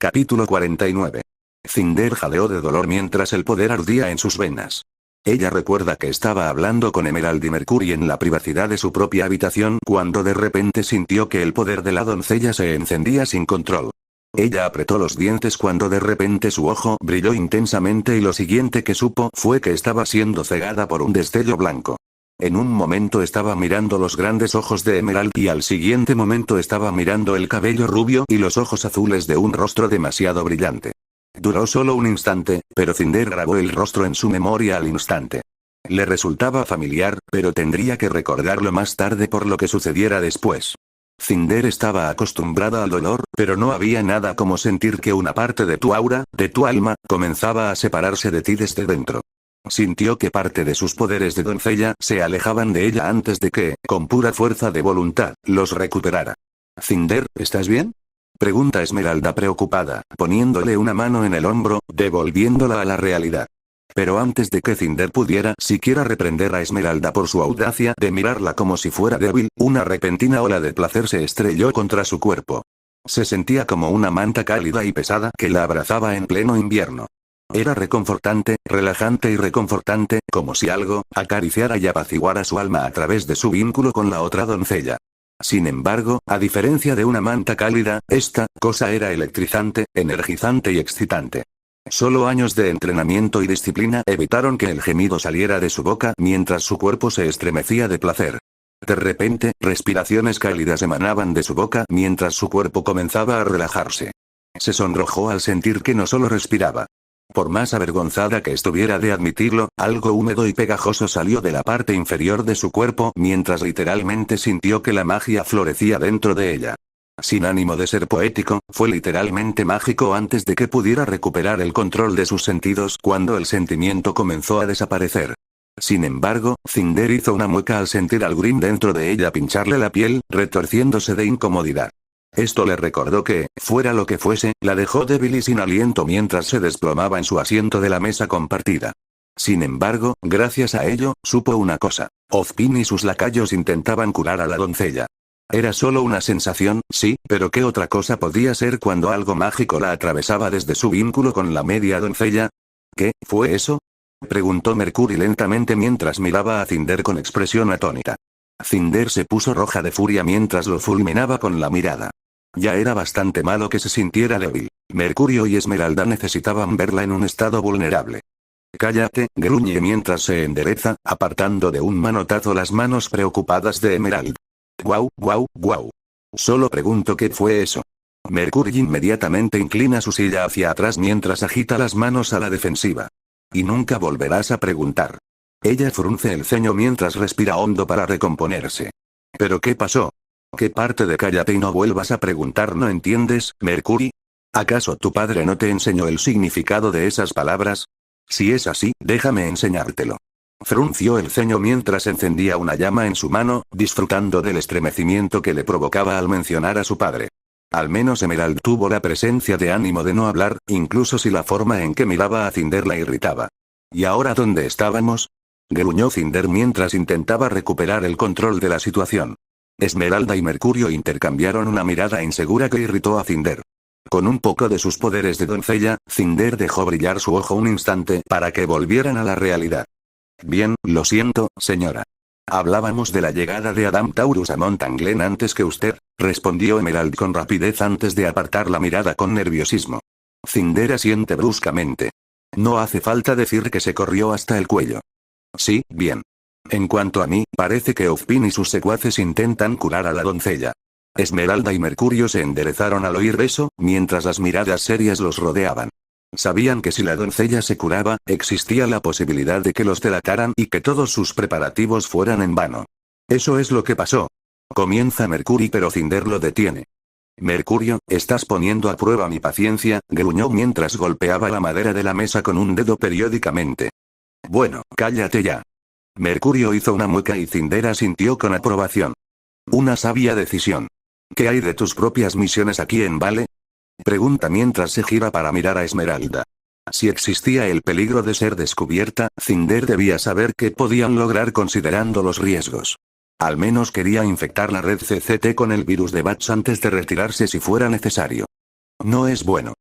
Capítulo 49. Cinder jadeó de dolor mientras el poder ardía en sus venas. Ella recuerda que estaba hablando con Emerald y Mercury en la privacidad de su propia habitación cuando de repente sintió que el poder de la doncella se encendía sin control. Ella apretó los dientes cuando de repente su ojo brilló intensamente y lo siguiente que supo fue que estaba siendo cegada por un destello blanco. En un momento estaba mirando los grandes ojos de Emerald y al siguiente momento estaba mirando el cabello rubio y los ojos azules de un rostro demasiado brillante. Duró solo un instante, pero Cinder grabó el rostro en su memoria al instante. Le resultaba familiar, pero tendría que recordarlo más tarde por lo que sucediera después. Cinder estaba acostumbrada al dolor, pero no había nada como sentir que una parte de tu aura, de tu alma, comenzaba a separarse de ti desde dentro. Sintió que parte de sus poderes de doncella se alejaban de ella antes de que, con pura fuerza de voluntad, los recuperara. «Cinder, ¿estás bien?», pregunta Esmeralda preocupada, poniéndole una mano en el hombro, devolviéndola a la realidad. Pero antes de que Cinder pudiera siquiera reprender a Esmeralda por su audacia de mirarla como si fuera débil, una repentina ola de placer se estrelló contra su cuerpo. Se sentía como una manta cálida y pesada que la abrazaba en pleno invierno. Era reconfortante, relajante y reconfortante, como si algo acariciara y apaciguara su alma a través de su vínculo con la otra doncella. Sin embargo, a diferencia de una manta cálida, esta cosa era electrizante, energizante y excitante. Solo años de entrenamiento y disciplina evitaron que el gemido saliera de su boca mientras su cuerpo se estremecía de placer. De repente, respiraciones cálidas emanaban de su boca mientras su cuerpo comenzaba a relajarse. Se sonrojó al sentir que no solo respiraba. Por más avergonzada que estuviera de admitirlo, algo húmedo y pegajoso salió de la parte inferior de su cuerpo mientras literalmente sintió que la magia florecía dentro de ella. Sin ánimo de ser poético, fue literalmente mágico antes de que pudiera recuperar el control de sus sentidos cuando el sentimiento comenzó a desaparecer. Sin embargo, Cinder hizo una mueca al sentir al Grim dentro de ella pincharle la piel, retorciéndose de incomodidad. Esto le recordó que, fuera lo que fuese, la dejó débil y sin aliento mientras se desplomaba en su asiento de la mesa compartida. Sin embargo, gracias a ello, supo una cosa. Ozpin y sus lacayos intentaban curar a la doncella. Era solo una sensación, sí, pero ¿qué otra cosa podía ser cuando algo mágico la atravesaba desde su vínculo con la media doncella? ¿Qué fue eso?, preguntó Mercury lentamente mientras miraba a Cinder con expresión atónita. Cinder se puso roja de furia mientras lo fulminaba con la mirada. Ya era bastante malo que se sintiera débil. Mercurio y Esmeralda necesitaban verla en un estado vulnerable. «Cállate», gruñe mientras se endereza, apartando de un manotazo las manos preocupadas de Emerald. «Guau, guau, guau. Solo pregunto qué fue eso». Mercury inmediatamente inclina su silla hacia atrás mientras agita las manos a la defensiva. «Y nunca volverás a preguntar». Ella frunce el ceño mientras respira hondo para recomponerse. ¿Pero qué pasó? ¿Qué parte de cállate y no vuelvas a preguntar no entiendes, Mercury? ¿Acaso tu padre no te enseñó el significado de esas palabras? Si es así, déjame enseñártelo. Frunció el ceño mientras encendía una llama en su mano, disfrutando del estremecimiento que le provocaba al mencionar a su padre. Al menos Emerald tuvo la presencia de ánimo de no hablar, incluso si la forma en que miraba a Cinder la irritaba. ¿Y ahora dónde estábamos?, gruñó Cinder mientras intentaba recuperar el control de la situación. Esmeralda y Mercurio intercambiaron una mirada insegura que irritó a Cinder. Con un poco de sus poderes de doncella, Cinder dejó brillar su ojo un instante para que volvieran a la realidad. «Bien, lo siento, señora. Hablábamos de la llegada de Adam Taurus a Mountain Glen antes que usted», respondió Emerald con rapidez antes de apartar la mirada con nerviosismo. Cinder asiente bruscamente. No hace falta decir que se corrió hasta el cuello. «Sí, bien. En cuanto a mí, parece que Ozpin y sus secuaces intentan curar a la doncella». Esmeralda y Mercurio se enderezaron al oír eso, mientras las miradas serias los rodeaban. Sabían que si la doncella se curaba, existía la posibilidad de que los delataran y que todos sus preparativos fueran en vano. «Eso es lo que pasó». Comienza Mercury pero Cinder lo detiene. «Mercurio, estás poniendo a prueba mi paciencia», gruñó mientras golpeaba la madera de la mesa con un dedo periódicamente. «Bueno, cállate ya». Mercurio hizo una mueca y Cinder asintió con aprobación. «Una sabia decisión. ¿Qué hay de tus propias misiones aquí en Vale?», pregunta mientras se gira para mirar a Esmeralda. Si existía el peligro de ser descubierta, Cinder debía saber qué podían lograr considerando los riesgos. Al menos quería infectar la red CCT con el virus de Bats antes de retirarse si fuera necesario. «No es bueno.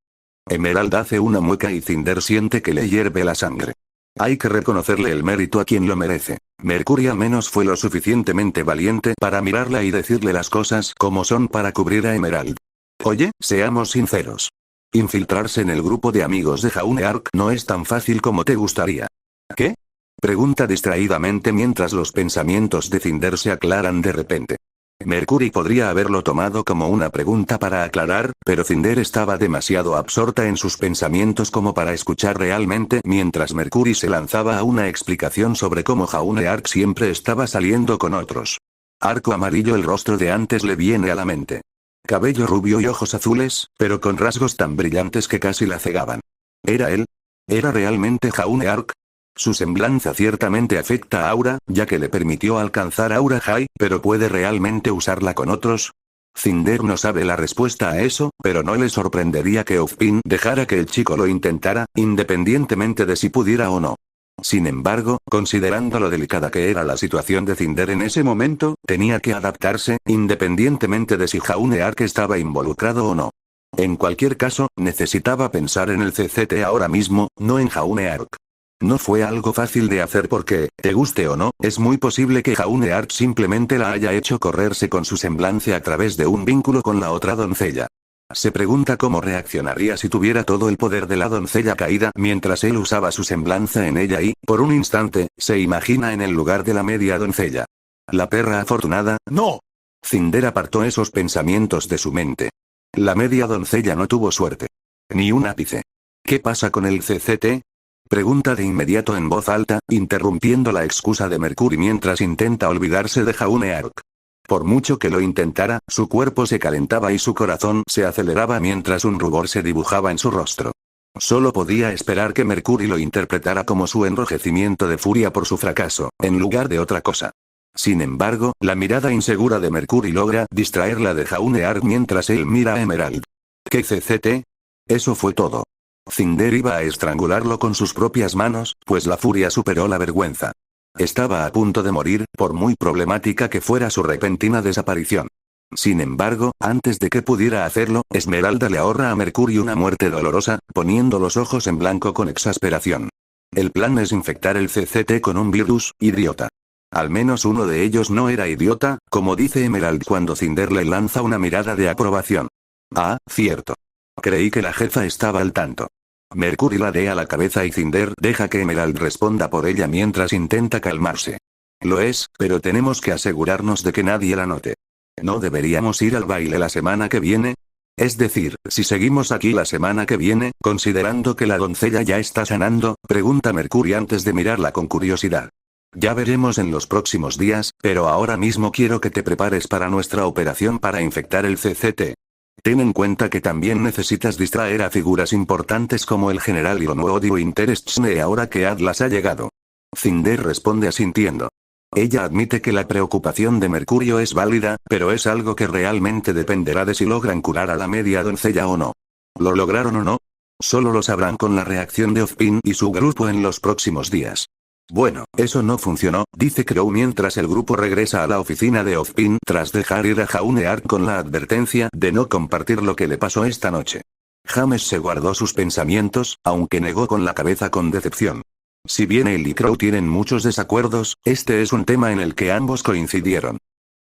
Emerald hace una mueca y Cinder siente que le hierve la sangre. Hay que reconocerle el mérito a quien lo merece. Mercury al menos fue lo suficientemente valiente para mirarla y decirle las cosas como son para cubrir a Emerald. Oye, seamos sinceros. Infiltrarse en el grupo de amigos de Jaune Arc no es tan fácil como te gustaría. ¿Qué? Pregunta distraídamente mientras los pensamientos de Cinder se aclaran de repente. Mercury podría haberlo tomado como una pregunta para aclarar, pero Cinder estaba demasiado absorta en sus pensamientos como para escuchar realmente mientras Mercury se lanzaba a una explicación sobre cómo Jaune Arc siempre estaba saliendo con otros. Arco amarillo. El rostro de antes le viene a la mente. Cabello rubio y ojos azules, pero con rasgos tan brillantes que casi la cegaban. ¿Era él? ¿Era realmente Jaune Arc? Su semblanza ciertamente afecta a Aura, ya que le permitió alcanzar Aura High, pero ¿puede realmente usarla con otros? Cinder no sabe la respuesta a eso, pero no le sorprendería que Ozpin dejara que el chico lo intentara, independientemente de si pudiera o no. Sin embargo, considerando lo delicada que era la situación de Cinder en ese momento, tenía que adaptarse, independientemente de si Jaune Arc estaba involucrado o no. En cualquier caso, necesitaba pensar en el CCT ahora mismo, no en Jaune Arc. No fue algo fácil de hacer porque, te guste o no, es muy posible que Jaune Arc simplemente la haya hecho correrse con su semblanza a través de un vínculo con la otra doncella. Se pregunta cómo reaccionaría si tuviera todo el poder de la doncella caída mientras él usaba su semblanza en ella y, por un instante, se imagina en el lugar de la media doncella. La perra afortunada, ¡no! Cinder apartó esos pensamientos de su mente. La media doncella no tuvo suerte. Ni un ápice. ¿Qué pasa con el CCT? Pregunta de inmediato en voz alta, interrumpiendo la excusa de Mercury mientras intenta olvidarse de Jaune Arc. Por mucho que lo intentara, su cuerpo se calentaba y su corazón se aceleraba mientras un rubor se dibujaba en su rostro. Solo podía esperar que Mercury lo interpretara como su enrojecimiento de furia por su fracaso, en lugar de otra cosa. Sin embargo, la mirada insegura de Mercury logra distraerla de Jaune Arc mientras él mira a Emerald. ¿Qué CCT? Eso fue todo. Cinder iba a estrangularlo con sus propias manos, pues la furia superó la vergüenza. Estaba a punto de morir, por muy problemática que fuera su repentina desaparición. Sin embargo, antes de que pudiera hacerlo, Esmeralda le ahorra a Mercury una muerte dolorosa, poniendo los ojos en blanco con exasperación. El plan es infectar el CCT con un virus, idiota. Al menos uno de ellos no era idiota, como dice Emerald cuando Cinder le lanza una mirada de aprobación. Ah, cierto. Creí que la jefa estaba al tanto. Mercury ladea la cabeza y Cinder deja que Emerald responda por ella mientras intenta calmarse. Lo es, pero tenemos que asegurarnos de que nadie la note. ¿No deberíamos ir al baile la semana que viene? Es decir, si seguimos aquí la semana que viene, considerando que la doncella ya está sanando, pregunta Mercury antes de mirarla con curiosidad. Ya veremos en los próximos días, pero ahora mismo quiero que te prepares para nuestra operación para infectar el CCT. Ten en cuenta que también necesitas distraer a figuras importantes como el general Ironodio Interestne ahora que Atlas ha llegado. Cinder responde asintiendo. Ella admite que la preocupación de Mercurio es válida, pero es algo que realmente dependerá de si logran curar a la media doncella o no. ¿Lo lograron o no? Solo lo sabrán con la reacción de Ozpin y su grupo en los próximos días. Bueno, eso no funcionó, dice Crow mientras el grupo regresa a la oficina de Ozpin tras dejar ir a Jaune Arc con la advertencia de no compartir lo que le pasó esta noche. James se guardó sus pensamientos, aunque negó con la cabeza con decepción. Si bien él y Crow tienen muchos desacuerdos, este es un tema en el que ambos coincidieron.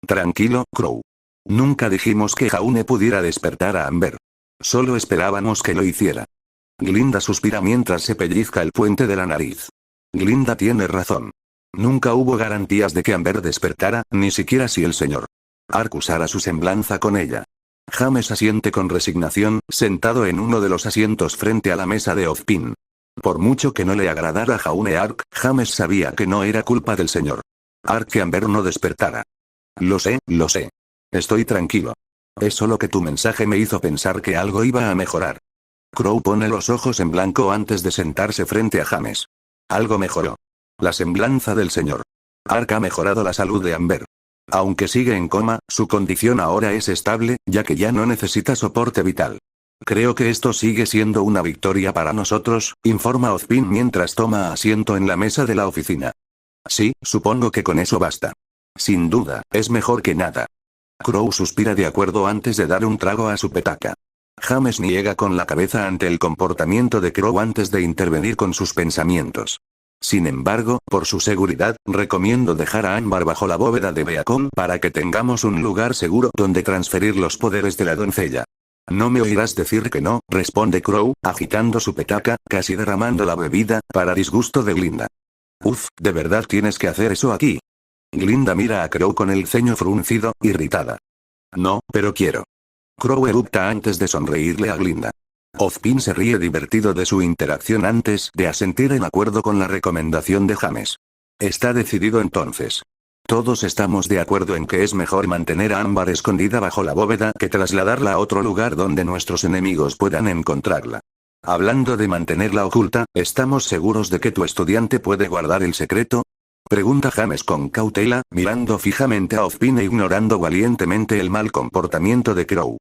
Tranquilo, Crow. Nunca dijimos que Jaune pudiera despertar a Amber. Solo esperábamos que lo hiciera. Glinda suspira mientras se pellizca el puente de la nariz. Glinda tiene razón. Nunca hubo garantías de que Amber despertara, ni siquiera si el señor Arc usara su semblanza con ella. James asiente con resignación, sentado en uno de los asientos frente a la mesa de Ozpin. Por mucho que no le agradara a Jaune Arc, James sabía que no era culpa del señor Arc que Amber no despertara. Lo sé, lo sé. Estoy tranquilo. Es solo que tu mensaje me hizo pensar que algo iba a mejorar. Crow pone los ojos en blanco antes de sentarse frente a James. Algo mejoró. La semblanza del señor Arc ha mejorado la salud de Amber. Aunque sigue en coma, su condición ahora es estable, ya que ya no necesita soporte vital. Creo que esto sigue siendo una victoria para nosotros, informa Ozpin mientras toma asiento en la mesa de la oficina. Sí, supongo que con eso basta. Sin duda, es mejor que nada. Crow suspira de acuerdo antes de dar un trago a su petaca. James niega con la cabeza ante el comportamiento de Crow antes de intervenir con sus pensamientos. Sin embargo, por su seguridad, recomiendo dejar a Ámbar bajo la bóveda de Beacon para que tengamos un lugar seguro donde transferir los poderes de la doncella. No me oirás decir que no, responde Crow, agitando su petaca, casi derramando la bebida, para disgusto de Glinda. Uf, ¿de verdad tienes que hacer eso aquí? Glinda mira a Crow con el ceño fruncido, irritada. No, pero quiero. Crow erupta antes de sonreírle a Glinda. Ozpin se ríe divertido de su interacción antes de asentir en acuerdo con la recomendación de James. Está decidido entonces. Todos estamos de acuerdo en que es mejor mantener a Ámbar escondida bajo la bóveda que trasladarla a otro lugar donde nuestros enemigos puedan encontrarla. Hablando de mantenerla oculta, ¿estamos seguros de que tu estudiante puede guardar el secreto? Pregunta James con cautela, mirando fijamente a Ozpin e ignorando valientemente el mal comportamiento de Crow.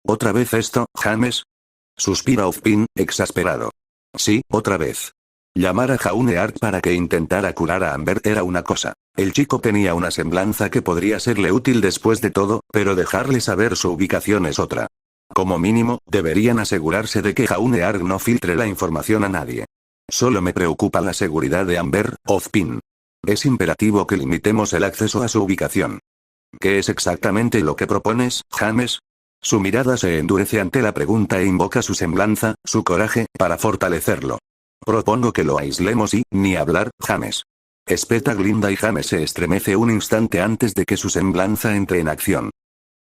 ¿Otra vez esto, James? Suspira Ozpin, exasperado. Sí, otra vez. Llamar a Jauneart para que intentara curar a Amber era una cosa. El chico tenía una semblanza que podría serle útil después de todo, pero dejarle saber su ubicación es otra. Como mínimo, deberían asegurarse de que Jauneart no filtre la información a nadie. Solo me preocupa la seguridad de Amber, Ozpin. Es imperativo que limitemos el acceso a su ubicación. ¿Qué es exactamente lo que propones, James? Su mirada se endurece ante la pregunta e invoca su semblanza, su coraje, para fortalecerlo. Propongo que lo aislemos y, ni hablar, James. Espeta Glinda y James se estremece un instante antes de que su semblanza entre en acción.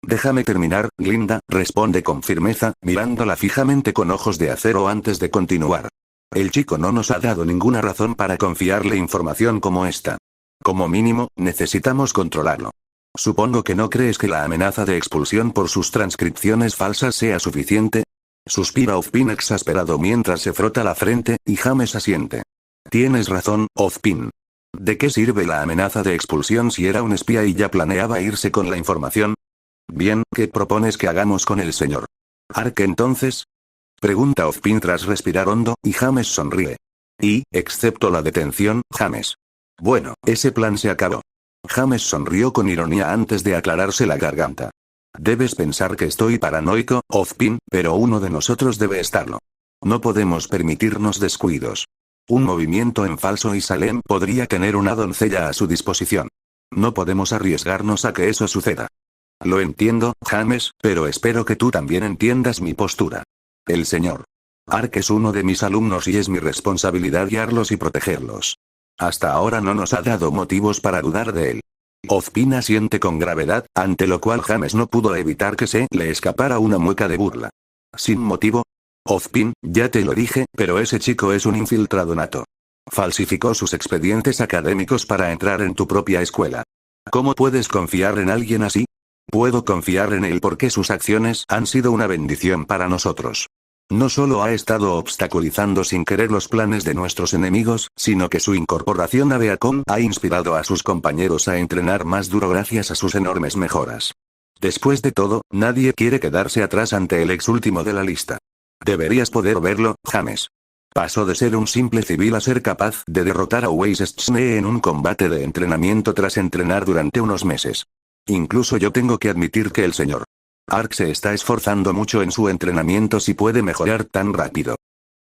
Déjame terminar, Glinda, responde con firmeza, mirándola fijamente con ojos de acero antes de continuar. El chico no nos ha dado ninguna razón para confiarle información como esta. Como mínimo, necesitamos controlarlo. Supongo que no crees que la amenaza de expulsión por sus transcripciones falsas sea suficiente. Suspira Ozpin exasperado mientras se frota la frente, y James asiente. Tienes razón, Ozpin. ¿De qué sirve la amenaza de expulsión si era un espía y ya planeaba irse con la información? Bien, ¿qué propones que hagamos con el señor Ark entonces? Pregunta Ozpin tras respirar hondo, y James sonríe. Y, excepto la detención, James. Bueno, ese plan se acabó. James sonrió con ironía antes de aclararse la garganta. Debes pensar que estoy paranoico, Ozpin, pero uno de nosotros debe estarlo. No podemos permitirnos descuidos. Un movimiento en falso y Salem podría tener una doncella a su disposición. No podemos arriesgarnos a que eso suceda. Lo entiendo, James, pero espero que tú también entiendas mi postura. El señor Ark es uno de mis alumnos y es mi responsabilidad guiarlos y protegerlos. Hasta ahora no nos ha dado motivos para dudar de él. Ozpin asiente con gravedad, ante lo cual James no pudo evitar que se le escapara una mueca de burla. ¿Sin motivo? Ozpin, ya te lo dije, pero ese chico es un infiltrado nato. Falsificó sus expedientes académicos para entrar en tu propia escuela. ¿Cómo puedes confiar en alguien así? Puedo confiar en él porque sus acciones han sido una bendición para nosotros. No solo ha estado obstaculizando sin querer los planes de nuestros enemigos, sino que su incorporación a Beacon ha inspirado a sus compañeros a entrenar más duro gracias a sus enormes mejoras. Después de todo, nadie quiere quedarse atrás ante el ex último de la lista. Deberías poder verlo, James. Pasó de ser un simple civil a ser capaz de derrotar a Weiss Schne en un combate de entrenamiento tras entrenar durante unos meses. Incluso yo tengo que admitir que el señor Ark se está esforzando mucho en su entrenamiento si puede mejorar tan rápido.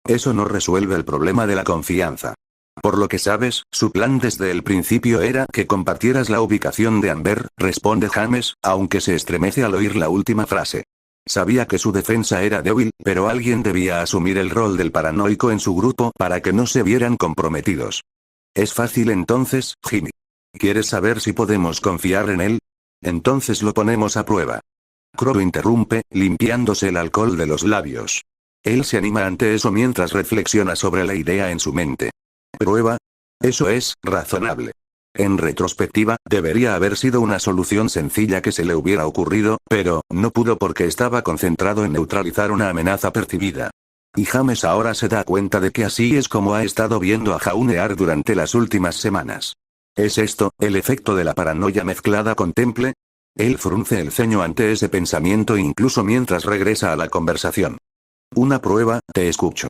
Eso no resuelve el problema de la confianza. Por lo que sabes, su plan desde el principio era que compartieras la ubicación de Amber, responde James, aunque se estremece al oír la última frase. Sabía que su defensa era débil, pero alguien debía asumir el rol del paranoico en su grupo para que no se vieran comprometidos. Es fácil entonces, Jimmy. ¿Quieres saber si podemos confiar en él? Entonces lo ponemos a prueba. Crow interrumpe, limpiándose el alcohol de los labios. Él se anima ante eso mientras reflexiona sobre la idea en su mente. ¿Prueba? Eso es razonable. En retrospectiva, debería haber sido una solución sencilla que se le hubiera ocurrido, pero no pudo porque estaba concentrado en neutralizar una amenaza percibida. Y James ahora se da cuenta de que así es como ha estado viendo a Jauneart durante las últimas semanas. ¿Es esto, el efecto de la paranoia mezclada con temple? Él frunce el ceño ante ese pensamiento incluso mientras regresa a la conversación. Una prueba, te escucho.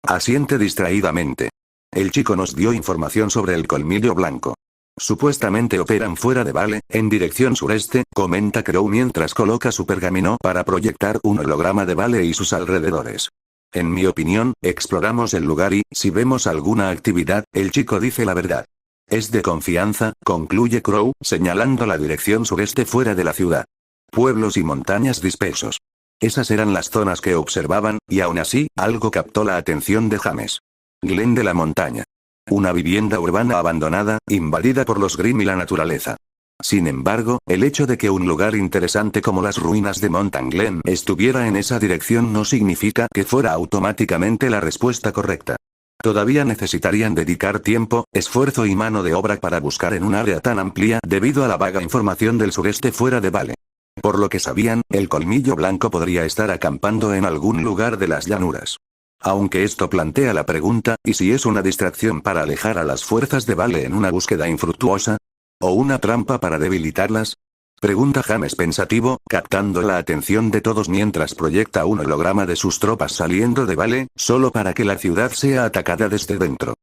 Asiente distraídamente. El chico nos dio información sobre el colmillo blanco. Supuestamente operan fuera de Vale, en dirección sureste, comenta Crow mientras coloca su pergamino para proyectar un holograma de Vale y sus alrededores. En mi opinión, exploramos el lugar y, si vemos alguna actividad, el chico dice la verdad. Es de confianza, concluye Crow, señalando la dirección sureste fuera de la ciudad. Pueblos y montañas dispersos. Esas eran las zonas que observaban, y aún así, algo captó la atención de James. Glen de la montaña. Una vivienda urbana abandonada, invadida por los Grimm y la naturaleza. Sin embargo, el hecho de que un lugar interesante como las ruinas de Mountain Glen estuviera en esa dirección no significa que fuera automáticamente la respuesta correcta. Todavía necesitarían dedicar tiempo, esfuerzo y mano de obra para buscar en un área tan amplia debido a la vaga información del sureste fuera de Vale. Por lo que sabían, el colmillo blanco podría estar acampando en algún lugar de las llanuras. Aunque esto plantea la pregunta, ¿y si es una distracción para alejar a las fuerzas de Vale en una búsqueda infructuosa? ¿O una trampa para debilitarlas? Pregunta James pensativo, captando la atención de todos mientras proyecta un holograma de sus tropas saliendo de Vale, solo para que la ciudad sea atacada desde dentro.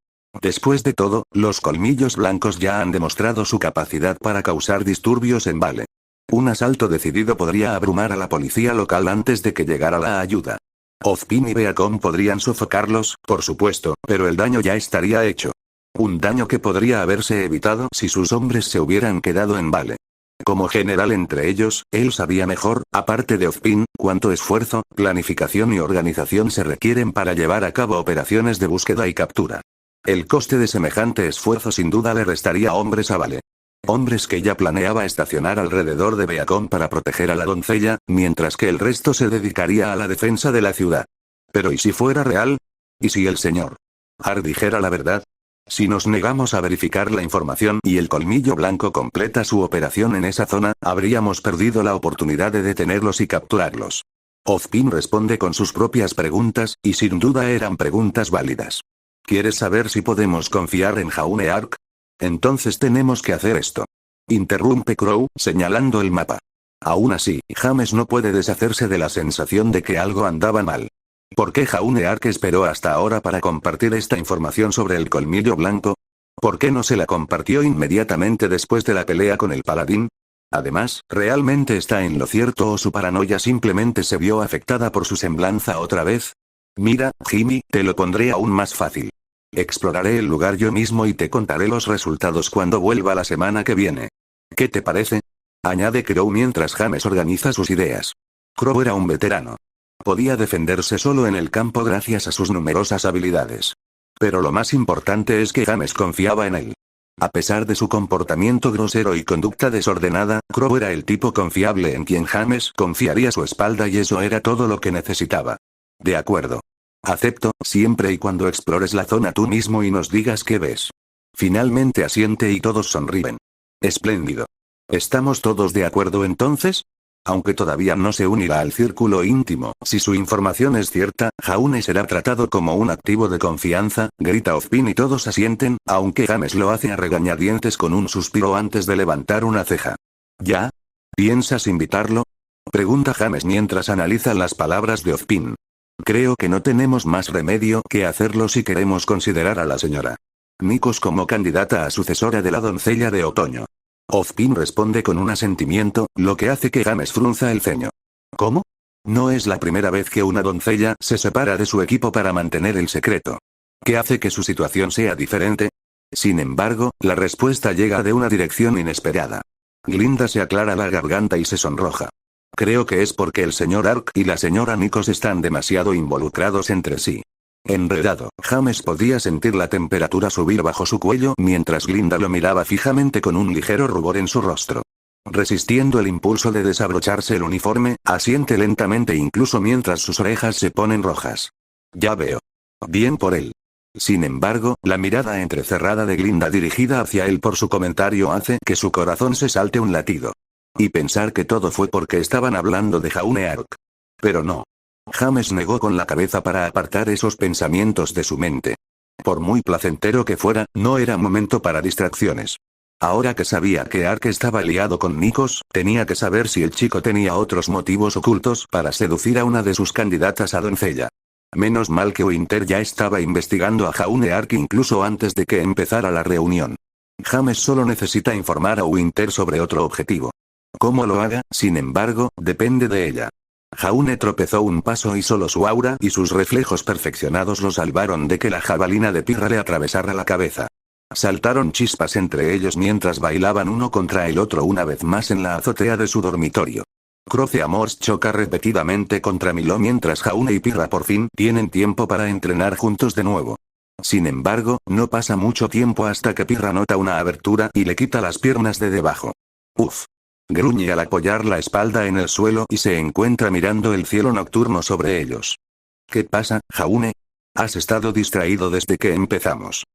Después de todo, los colmillos blancos ya han demostrado su capacidad para causar disturbios en Vale. Un asalto decidido podría abrumar a la policía local antes de que llegara la ayuda. Ozpin y Beacon podrían sofocarlos, por supuesto, pero el daño ya estaría hecho. Un daño que podría haberse evitado si sus hombres se hubieran quedado en Vale. Como general entre ellos, él sabía mejor, aparte de Ozpin, cuánto esfuerzo, planificación y organización se requieren para llevar a cabo operaciones de búsqueda y captura. El coste de semejante esfuerzo sin duda le restaría hombres a Vale. Hombres que ya planeaba estacionar alrededor de Beacon para proteger a la doncella, mientras que el resto se dedicaría a la defensa de la ciudad. Pero ¿y si fuera real? ¿Y si el señor Ark dijera la verdad? Si nos negamos a verificar la información y el colmillo blanco completa su operación en esa zona, habríamos perdido la oportunidad de detenerlos y capturarlos. Ozpin responde con sus propias preguntas, y sin duda eran preguntas válidas. ¿Quieres saber si podemos confiar en Jaune Ark? Entonces tenemos que hacer esto. Interrumpe Crow, señalando el mapa. Aún así, James no puede deshacerse de la sensación de que algo andaba mal. ¿Por qué Jaune Ark esperó hasta ahora para compartir esta información sobre el colmillo blanco? ¿Por qué no se la compartió inmediatamente después de la pelea con el paladín? Además, ¿realmente está en lo cierto o su paranoia simplemente se vio afectada por su semblanza otra vez? Mira, Jimmy, te lo pondré aún más fácil. Exploraré el lugar yo mismo y te contaré los resultados cuando vuelva la semana que viene. ¿Qué te parece? Añade Crow mientras James organiza sus ideas. Crow era un veterano. Podía defenderse solo en el campo gracias a sus numerosas habilidades. Pero lo más importante es que James confiaba en él. A pesar de su comportamiento grosero y conducta desordenada, Crow era el tipo confiable en quien James confiaría su espalda y eso era todo lo que necesitaba. De acuerdo. Acepto, siempre y cuando explores la zona tú mismo y nos digas qué ves. Finalmente asiente y todos sonríen. Espléndido. ¿Estamos todos de acuerdo entonces? Aunque todavía no se unirá al círculo íntimo, si su información es cierta, Jaune será tratado como un activo de confianza, grita Ozpin y todos asienten, aunque James lo hace a regañadientes con un suspiro antes de levantar una ceja. ¿Ya? ¿Piensas invitarlo? Pregunta James mientras analiza las palabras de Ozpin. Creo que no tenemos más remedio que hacerlo si queremos considerar a la señora Nikos como candidata a sucesora de la doncella de otoño. Ozpin responde con un asentimiento, lo que hace que James frunza el ceño. ¿Cómo? No es la primera vez que una doncella se separa de su equipo para mantener el secreto. ¿Qué hace que su situación sea diferente? Sin embargo, la respuesta llega de una dirección inesperada. Glinda se aclara la garganta y se sonroja. Creo que es porque el señor Ark y la señora Nikos están demasiado involucrados entre sí. Enredado, James podía sentir la temperatura subir bajo su cuello mientras Glinda lo miraba fijamente con un ligero rubor en su rostro. Resistiendo el impulso de desabrocharse el uniforme, asiente lentamente incluso mientras sus orejas se ponen rojas. Ya veo. Bien por él. Sin embargo, la mirada entrecerrada de Glinda dirigida hacia él por su comentario hace que su corazón se salte un latido. Y pensar que todo fue porque estaban hablando de Jaune Ark. Pero no. James negó con la cabeza para apartar esos pensamientos de su mente. Por muy placentero que fuera, no era momento para distracciones. Ahora que sabía que Ark estaba liado con Nikos, tenía que saber si el chico tenía otros motivos ocultos para seducir a una de sus candidatas a doncella. Menos mal que Winter ya estaba investigando a Jaune Ark incluso antes de que empezara la reunión. James solo necesita informar a Winter sobre otro objetivo. Cómo lo haga, sin embargo, depende de ella. Jaune tropezó un paso y solo su aura y sus reflejos perfeccionados lo salvaron de que la jabalina de Pirra le atravesara la cabeza. Saltaron chispas entre ellos mientras bailaban uno contra el otro una vez más en la azotea de su dormitorio. Croce Amors choca repetidamente contra Milo mientras Jaune y Pirra por fin tienen tiempo para entrenar juntos de nuevo. Sin embargo, no pasa mucho tiempo hasta que Pirra nota una abertura y le quita las piernas de debajo. Uf. Gruñe al apoyar la espalda en el suelo y se encuentra mirando el cielo nocturno sobre ellos. ¿Qué pasa, Jaune? Has estado distraído desde que empezamos.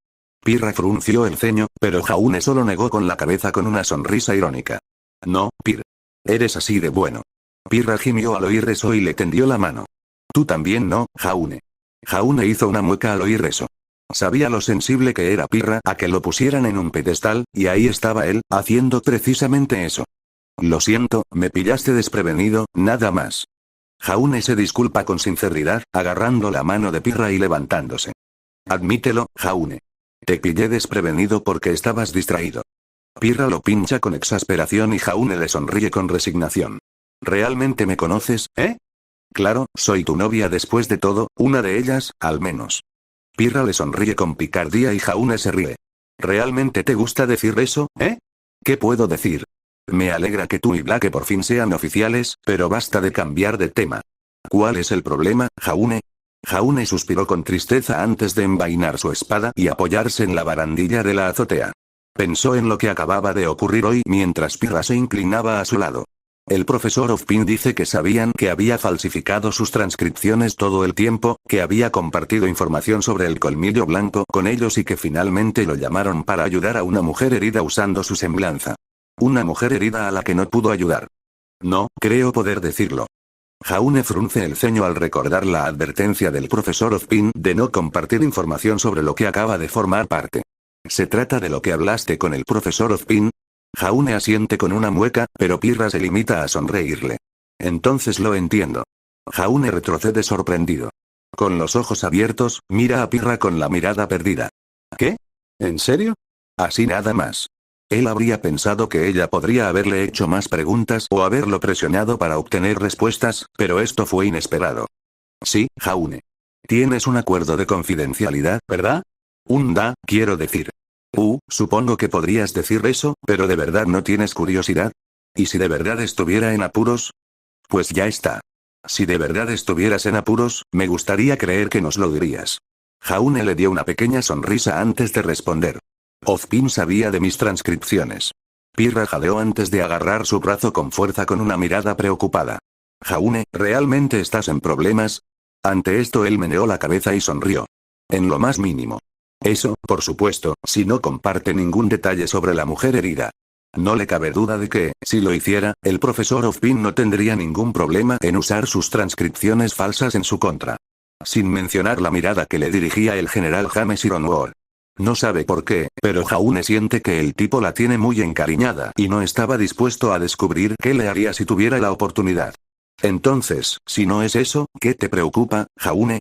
Pirra frunció el ceño, pero Jaune solo negó con la cabeza con una sonrisa irónica. No, Pir. Eres así de bueno. Pirra gimió al oír eso y le tendió la mano. Tú también no, Jaune. Jaune hizo una mueca al oír eso. Sabía lo sensible que era Pirra a que lo pusieran en un pedestal, y ahí estaba él, haciendo precisamente eso. Lo siento, me pillaste desprevenido, nada más. Jaune se disculpa con sinceridad, agarrando la mano de Pirra y levantándose. Admítelo, Jaune. Te pillé desprevenido porque estabas distraído. Pirra lo pincha con exasperación y Jaune le sonríe con resignación. ¿Realmente me conoces, eh? Claro, soy tu novia después de todo, una de ellas, al menos. Pirra le sonríe con picardía y Jaune se ríe. ¿Realmente te gusta decir eso, eh? ¿Qué puedo decir? Me alegra que tú y Blake por fin sean oficiales, pero basta de cambiar de tema. ¿Cuál es el problema, Jaune? Jaune suspiró con tristeza antes de envainar su espada y apoyarse en la barandilla de la azotea. Pensó en lo que acababa de ocurrir hoy mientras Pirra se inclinaba a su lado. El profesor Ozpin dice que sabían que había falsificado sus transcripciones todo el tiempo, que había compartido información sobre el colmillo blanco con ellos y que finalmente lo llamaron para ayudar a una mujer herida usando su semblanza. Una mujer herida a la que no pudo ayudar. No, creo poder decirlo. Jaune frunce el ceño al recordar la advertencia del profesor Ozpin de no compartir información sobre lo que acaba de formar parte. ¿Se trata de lo que hablaste con el profesor Ozpin? Jaune asiente con una mueca, pero Pirra se limita a sonreírle. Entonces lo entiendo. Jaune retrocede sorprendido. Con los ojos abiertos, mira a Pirra con la mirada perdida. ¿Qué? ¿En serio? Así nada más. Él habría pensado que ella podría haberle hecho más preguntas o haberlo presionado para obtener respuestas, pero esto fue inesperado. Sí, Jaune. Tienes un acuerdo de confidencialidad, ¿verdad? Quiero decir. Supongo que podrías decir eso, pero ¿de verdad no tienes curiosidad? ¿Y si de verdad estuviera en apuros? Pues ya está. Si de verdad estuvieras en apuros, me gustaría creer que nos lo dirías. Jaune le dio una pequeña sonrisa antes de responder. Ozpin sabía de mis transcripciones. Pirra jadeó antes de agarrar su brazo con fuerza con una mirada preocupada. Jaune, ¿realmente estás en problemas? Ante esto él meneó la cabeza y sonrió. En lo más mínimo. Eso, por supuesto, si no comparte ningún detalle sobre la mujer herida. No le cabe duda de que, si lo hiciera, el profesor Ozpin no tendría ningún problema en usar sus transcripciones falsas en su contra. Sin mencionar la mirada que le dirigía el general James Ironwood. No sabe por qué, pero Jaune siente que el tipo la tiene muy encariñada y no estaba dispuesto a descubrir qué le haría si tuviera la oportunidad. Entonces, si no es eso, ¿qué te preocupa, Jaune?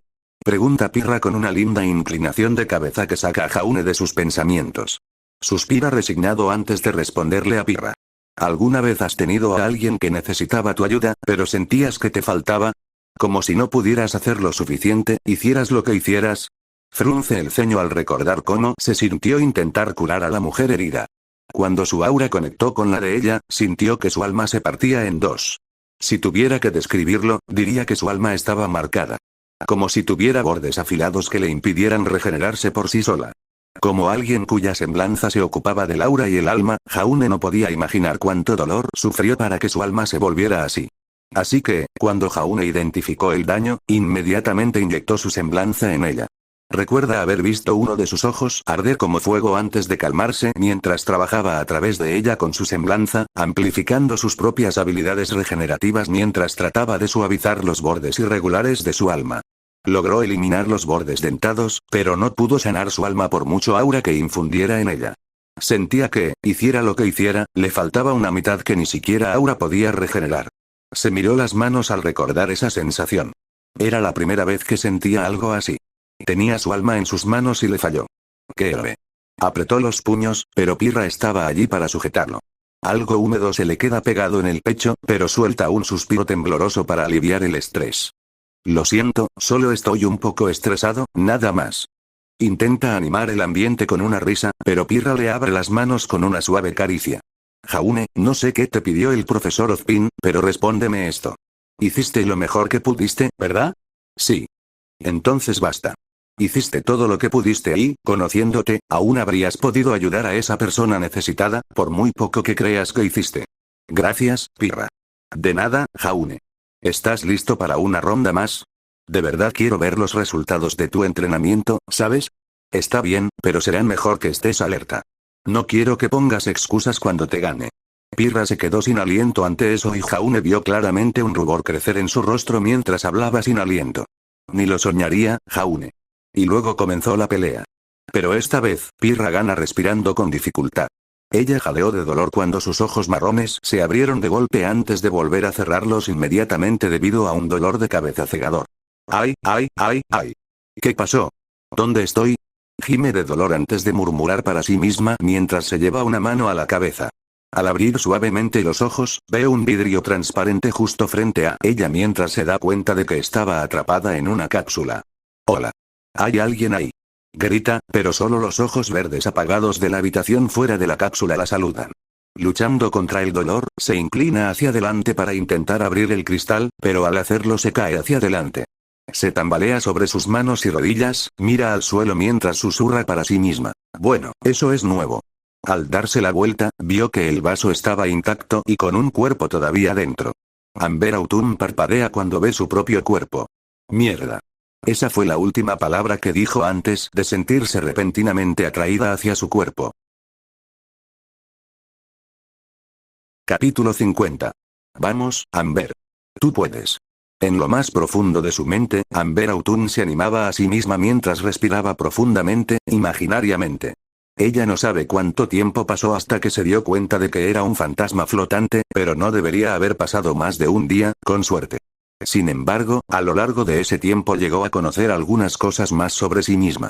Pregunta Pirra con una linda inclinación de cabeza que saca a Jaune de sus pensamientos. Suspira resignado antes de responderle a Pirra. ¿Alguna vez has tenido a alguien que necesitaba tu ayuda, pero sentías que te faltaba? Como si no pudieras hacer lo suficiente, hicieras lo que hicieras. Frunce el ceño al recordar cómo se sintió intentar curar a la mujer herida. Cuando su aura conectó con la de ella, sintió que su alma se partía en dos. Si tuviera que describirlo, diría que su alma estaba marcada. Como si tuviera bordes afilados que le impidieran regenerarse por sí sola. Como alguien cuya semblanza se ocupaba del aura y el alma, Jaune no podía imaginar cuánto dolor sufrió para que su alma se volviera así. Así que, cuando Jaune identificó el daño, inmediatamente inyectó su semblanza en ella. Recuerda haber visto uno de sus ojos arder como fuego antes de calmarse mientras trabajaba a través de ella con su semblanza, amplificando sus propias habilidades regenerativas mientras trataba de suavizar los bordes irregulares de su alma. Logró eliminar los bordes dentados, pero no pudo sanar su alma por mucho aura que infundiera en ella. Sentía que, hiciera lo que hiciera, le faltaba una mitad que ni siquiera aura podía regenerar. Se miró las manos al recordar esa sensación. Era la primera vez que sentía algo así. Tenía su alma en sus manos y le falló. ¡Qué héroe! Apretó los puños, pero Pirra estaba allí para sujetarlo. Algo húmedo se le queda pegado en el pecho, pero suelta un suspiro tembloroso para aliviar el estrés. Lo siento, solo estoy un poco estresado, nada más. Intenta animar el ambiente con una risa, pero Pirra le abre las manos con una suave caricia. Jaune, no sé qué te pidió el profesor Ozpin, pero respóndeme esto. Hiciste lo mejor que pudiste, ¿verdad? Sí. Entonces basta. Hiciste todo lo que pudiste y, conociéndote, aún habrías podido ayudar a esa persona necesitada, por muy poco que creas que hiciste. Gracias, Pirra. De nada, Jaune. ¿Estás listo para una ronda más? De verdad quiero ver los resultados de tu entrenamiento, ¿sabes? Está bien, pero será mejor que estés alerta. No quiero que pongas excusas cuando te gane. Pirra se quedó sin aliento ante eso y Jaune vio claramente un rubor crecer en su rostro mientras hablaba sin aliento. Ni lo soñaría, Jaune. Y luego comenzó la pelea. Pero esta vez, Pirra gana respirando con dificultad. Ella jadeó de dolor cuando sus ojos marrones se abrieron de golpe antes de volver a cerrarlos inmediatamente debido a un dolor de cabeza cegador. ¡Ay, ay, ay, ay! ¿Qué pasó? ¿Dónde estoy? Gime de dolor antes de murmurar para sí misma mientras se lleva una mano a la cabeza. Al abrir suavemente los ojos, ve un vidrio transparente justo frente a ella mientras se da cuenta de que estaba atrapada en una cápsula. ¡Hola! ¿Hay alguien ahí? Grita, pero solo los ojos verdes apagados de la habitación fuera de la cápsula la saludan. Luchando contra el dolor, se inclina hacia adelante para intentar abrir el cristal, pero al hacerlo se cae hacia adelante. Se tambalea sobre sus manos y rodillas, mira al suelo mientras susurra para sí misma. Bueno, eso es nuevo. Al darse la vuelta, vio que el vaso estaba intacto y con un cuerpo todavía dentro. Amber Autumn parpadea cuando ve su propio cuerpo. Mierda. Esa fue la última palabra que dijo antes de sentirse repentinamente atraída hacia su cuerpo. Capítulo 50. Vamos, Amber. Tú puedes. En lo más profundo de su mente, Amber Autumn se animaba a sí misma mientras respiraba profundamente, imaginariamente. Ella no sabe cuánto tiempo pasó hasta que se dio cuenta de que era un fantasma flotante, pero no debería haber pasado más de un día, con suerte. Sin embargo, a lo largo de ese tiempo llegó a conocer algunas cosas más sobre sí misma.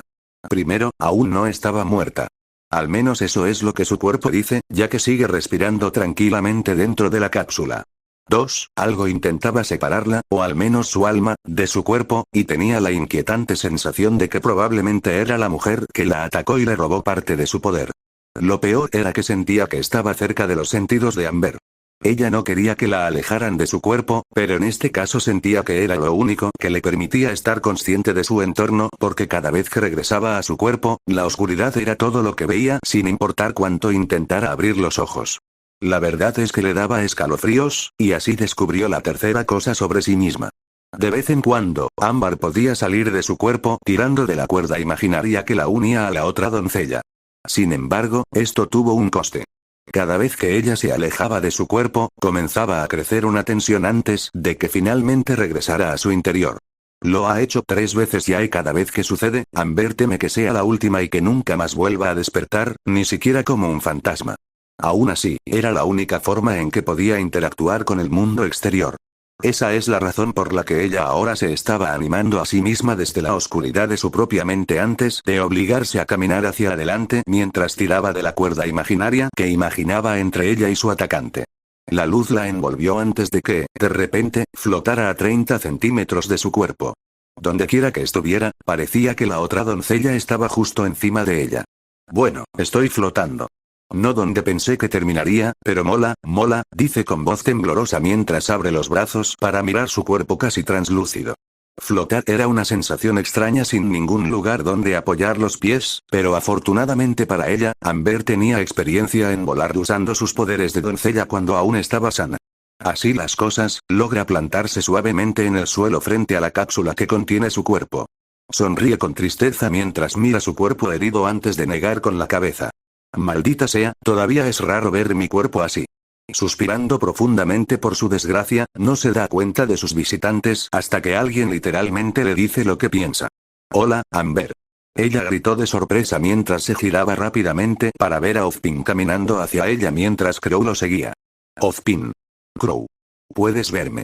Primero, aún no estaba muerta. Al menos eso es lo que su cuerpo dice, ya que sigue respirando tranquilamente dentro de la cápsula. 2. Algo intentaba separarla, o al menos su alma, de su cuerpo, y tenía la inquietante sensación de que probablemente era la mujer que la atacó y le robó parte de su poder. Lo peor era que sentía que estaba cerca de los sentidos de Amber. Ella no quería que la alejaran de su cuerpo, pero en este caso sentía que era lo único que le permitía estar consciente de su entorno, porque cada vez que regresaba a su cuerpo, la oscuridad era todo lo que veía sin importar cuánto intentara abrir los ojos. La verdad es que le daba escalofríos, y así descubrió la tercera cosa sobre sí misma. De vez en cuando, Amber podía salir de su cuerpo tirando de la cuerda imaginaria que la unía a la otra doncella. Sin embargo, esto tuvo un coste. Cada vez que ella se alejaba de su cuerpo, comenzaba a crecer una tensión antes de que finalmente regresara a su interior. Lo ha hecho 3 veces ya y cada vez que sucede, Amber teme que sea la última y que nunca más vuelva a despertar, ni siquiera como un fantasma. Aún así, era la única forma en que podía interactuar con el mundo exterior. Esa es la razón por la que ella ahora se estaba animando a sí misma desde la oscuridad de su propia mente antes de obligarse a caminar hacia adelante mientras tiraba de la cuerda imaginaria que imaginaba entre ella y su atacante. La luz la envolvió antes de que, de repente, flotara a 30 centímetros de su cuerpo. Dondequiera que estuviera, parecía que la otra doncella estaba justo encima de ella. Bueno, estoy flotando. No donde pensé que terminaría, pero mola, dice con voz temblorosa mientras abre los brazos para mirar su cuerpo casi translúcido. Flotar era una sensación extraña sin ningún lugar donde apoyar los pies, pero afortunadamente para ella, Amber tenía experiencia en volar usando sus poderes de doncella cuando aún estaba sana. Así las cosas, logra plantarse suavemente en el suelo frente a la cápsula que contiene su cuerpo. Sonríe con tristeza mientras mira su cuerpo herido antes de negar con la cabeza. Maldita sea, todavía es raro ver mi cuerpo así. Suspirando profundamente por su desgracia, no se da cuenta de sus visitantes hasta que alguien literalmente le dice lo que piensa. Hola, Amber. Ella gritó de sorpresa mientras se giraba rápidamente para ver a Ozpin caminando hacia ella mientras Crow lo seguía. Ozpin. Crow. ¿Puedes verme?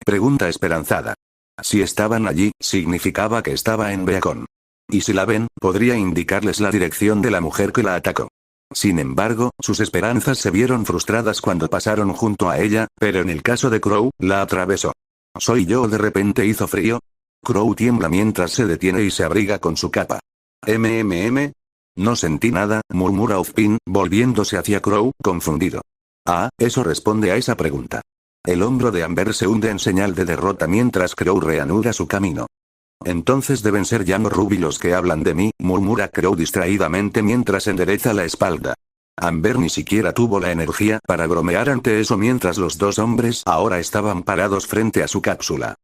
Pregunta esperanzada. Si estaban allí, significaba que estaba en Beacon. Y si la ven, podría indicarles la dirección de la mujer que la atacó. Sin embargo, sus esperanzas se vieron frustradas cuando pasaron junto a ella, pero en el caso de Crow, la atravesó. ¿Soy yo o de repente hizo frío? Crow tiembla mientras se detiene y se abriga con su capa. No sentí nada, murmura Ozpin, volviéndose hacia Crow, confundido. Ah, eso responde a esa pregunta. El hombro de Amber se hunde en señal de derrota mientras Crow reanuda su camino. Entonces deben ser Jan o Ruby los que hablan de mí, murmura Crow distraídamente mientras endereza la espalda. Amber ni siquiera tuvo la energía para bromear ante eso mientras los dos hombres ahora estaban parados frente a su cápsula.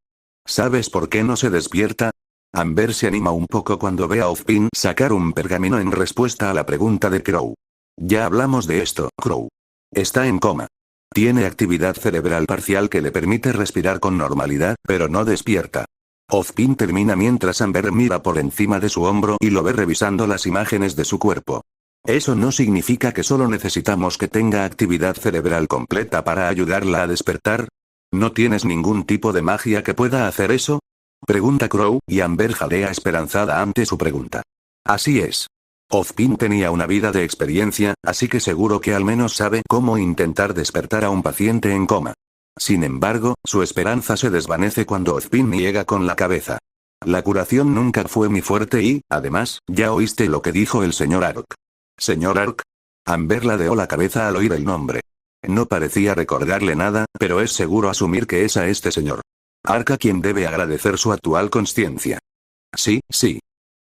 ¿Sabes por qué no se despierta? Amber se anima un poco cuando ve a Ozpin sacar un pergamino en respuesta a la pregunta de Crow. Ya hablamos de esto, Crow. Está en coma. Tiene actividad cerebral parcial que le permite respirar con normalidad, pero no despierta. Ozpin termina mientras Amber mira por encima de su hombro y lo ve revisando las imágenes de su cuerpo. Eso no significa que solo necesitamos que tenga actividad cerebral completa para ayudarla a despertar. ¿No tienes ningún tipo de magia que pueda hacer eso? Pregunta Crow, y Amber jadea esperanzada ante su pregunta. Así es. Ozpin tenía una vida de experiencia, así que seguro que al menos sabe cómo intentar despertar a un paciente en coma. Sin embargo, su esperanza se desvanece cuando Ozpin niega con la cabeza. La curación nunca fue mi fuerte y, además, ya oíste lo que dijo el señor Ark. ¿Señor Ark? Amber ladeó la cabeza al oír el nombre. No parecía recordarle nada, pero es seguro asumir que es a este señor Ark a quien debe agradecer su actual consciencia. Sí.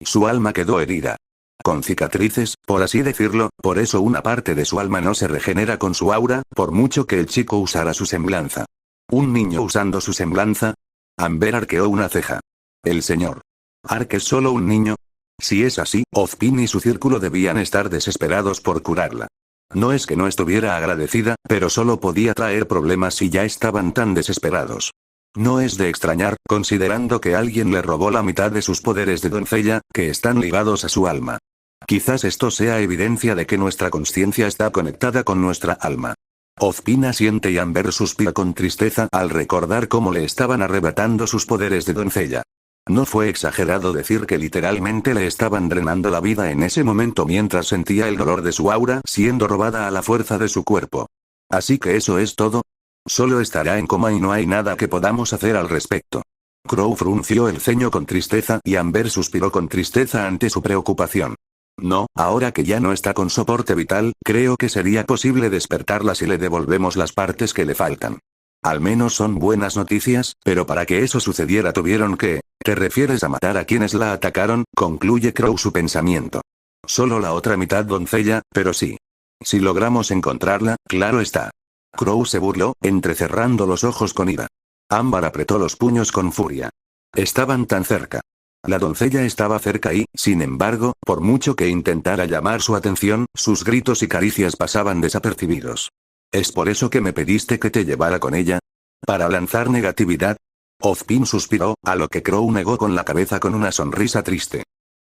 Su alma quedó herida. Con cicatrices, por así decirlo, por eso una parte de su alma no se regenera con su aura, por mucho que el chico usara su semblanza. ¿Un niño usando su semblanza? Amber arqueó una ceja. ¿El señor Ark es solo un niño? Si es así, Ozpin y su círculo debían estar desesperados por curarla. No es que no estuviera agradecida, pero solo podía traer problemas si ya estaban tan desesperados. No es de extrañar, considerando que alguien le robó la mitad de sus poderes de doncella, que están ligados a su alma. Quizás esto sea evidencia de que nuestra consciencia está conectada con nuestra alma. Ozpin asiente y Amber suspira con tristeza al recordar cómo le estaban arrebatando sus poderes de doncella. No fue exagerado decir que literalmente le estaban drenando la vida en ese momento mientras sentía el dolor de su aura siendo robada a la fuerza de su cuerpo. Así que eso es todo. Solo estará en coma y no hay nada que podamos hacer al respecto. Crow frunció el ceño con tristeza y Amber suspiró con tristeza ante su preocupación. No, ahora que ya no está con soporte vital, creo que sería posible despertarla si le devolvemos las partes que le faltan. Al menos son buenas noticias, pero para que eso sucediera tuvieron que... ¿Te refieres a matar a quienes la atacaron? Concluye Crow su pensamiento. Solo la otra mitad doncella, pero sí. Si logramos encontrarla, claro está. Crow se burló, entrecerrando los ojos con ira. Amber apretó los puños con furia. Estaban tan cerca. La doncella estaba cerca y, sin embargo, por mucho que intentara llamar su atención, sus gritos y caricias pasaban desapercibidos. ¿Es por eso que me pediste que te llevara con ella? ¿Para lanzar negatividad? Ozpin suspiró, a lo que Crow negó con la cabeza con una sonrisa triste.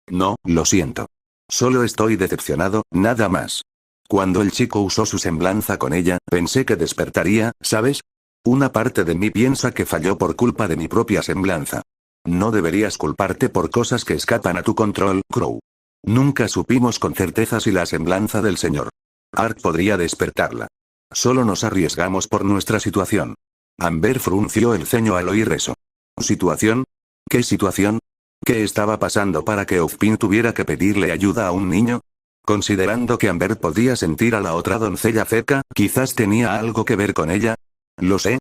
No, lo siento. Solo estoy decepcionado, nada más. Cuando el chico usó su semblanza con ella, pensé que despertaría, ¿sabes? Una parte de mí piensa que falló por culpa de mi propia semblanza. No deberías culparte por cosas que escapan a tu control, Crow. Nunca supimos con certeza si la semblanza del señor Ark podría despertarla. Solo nos arriesgamos por nuestra situación. Amber frunció el ceño al oír eso. ¿Situación? ¿Qué situación? ¿Qué estaba pasando para que Ozpin tuviera que pedirle ayuda a un niño? Considerando que Amber podía sentir a la otra doncella cerca, quizás tenía algo que ver con ella. Lo sé.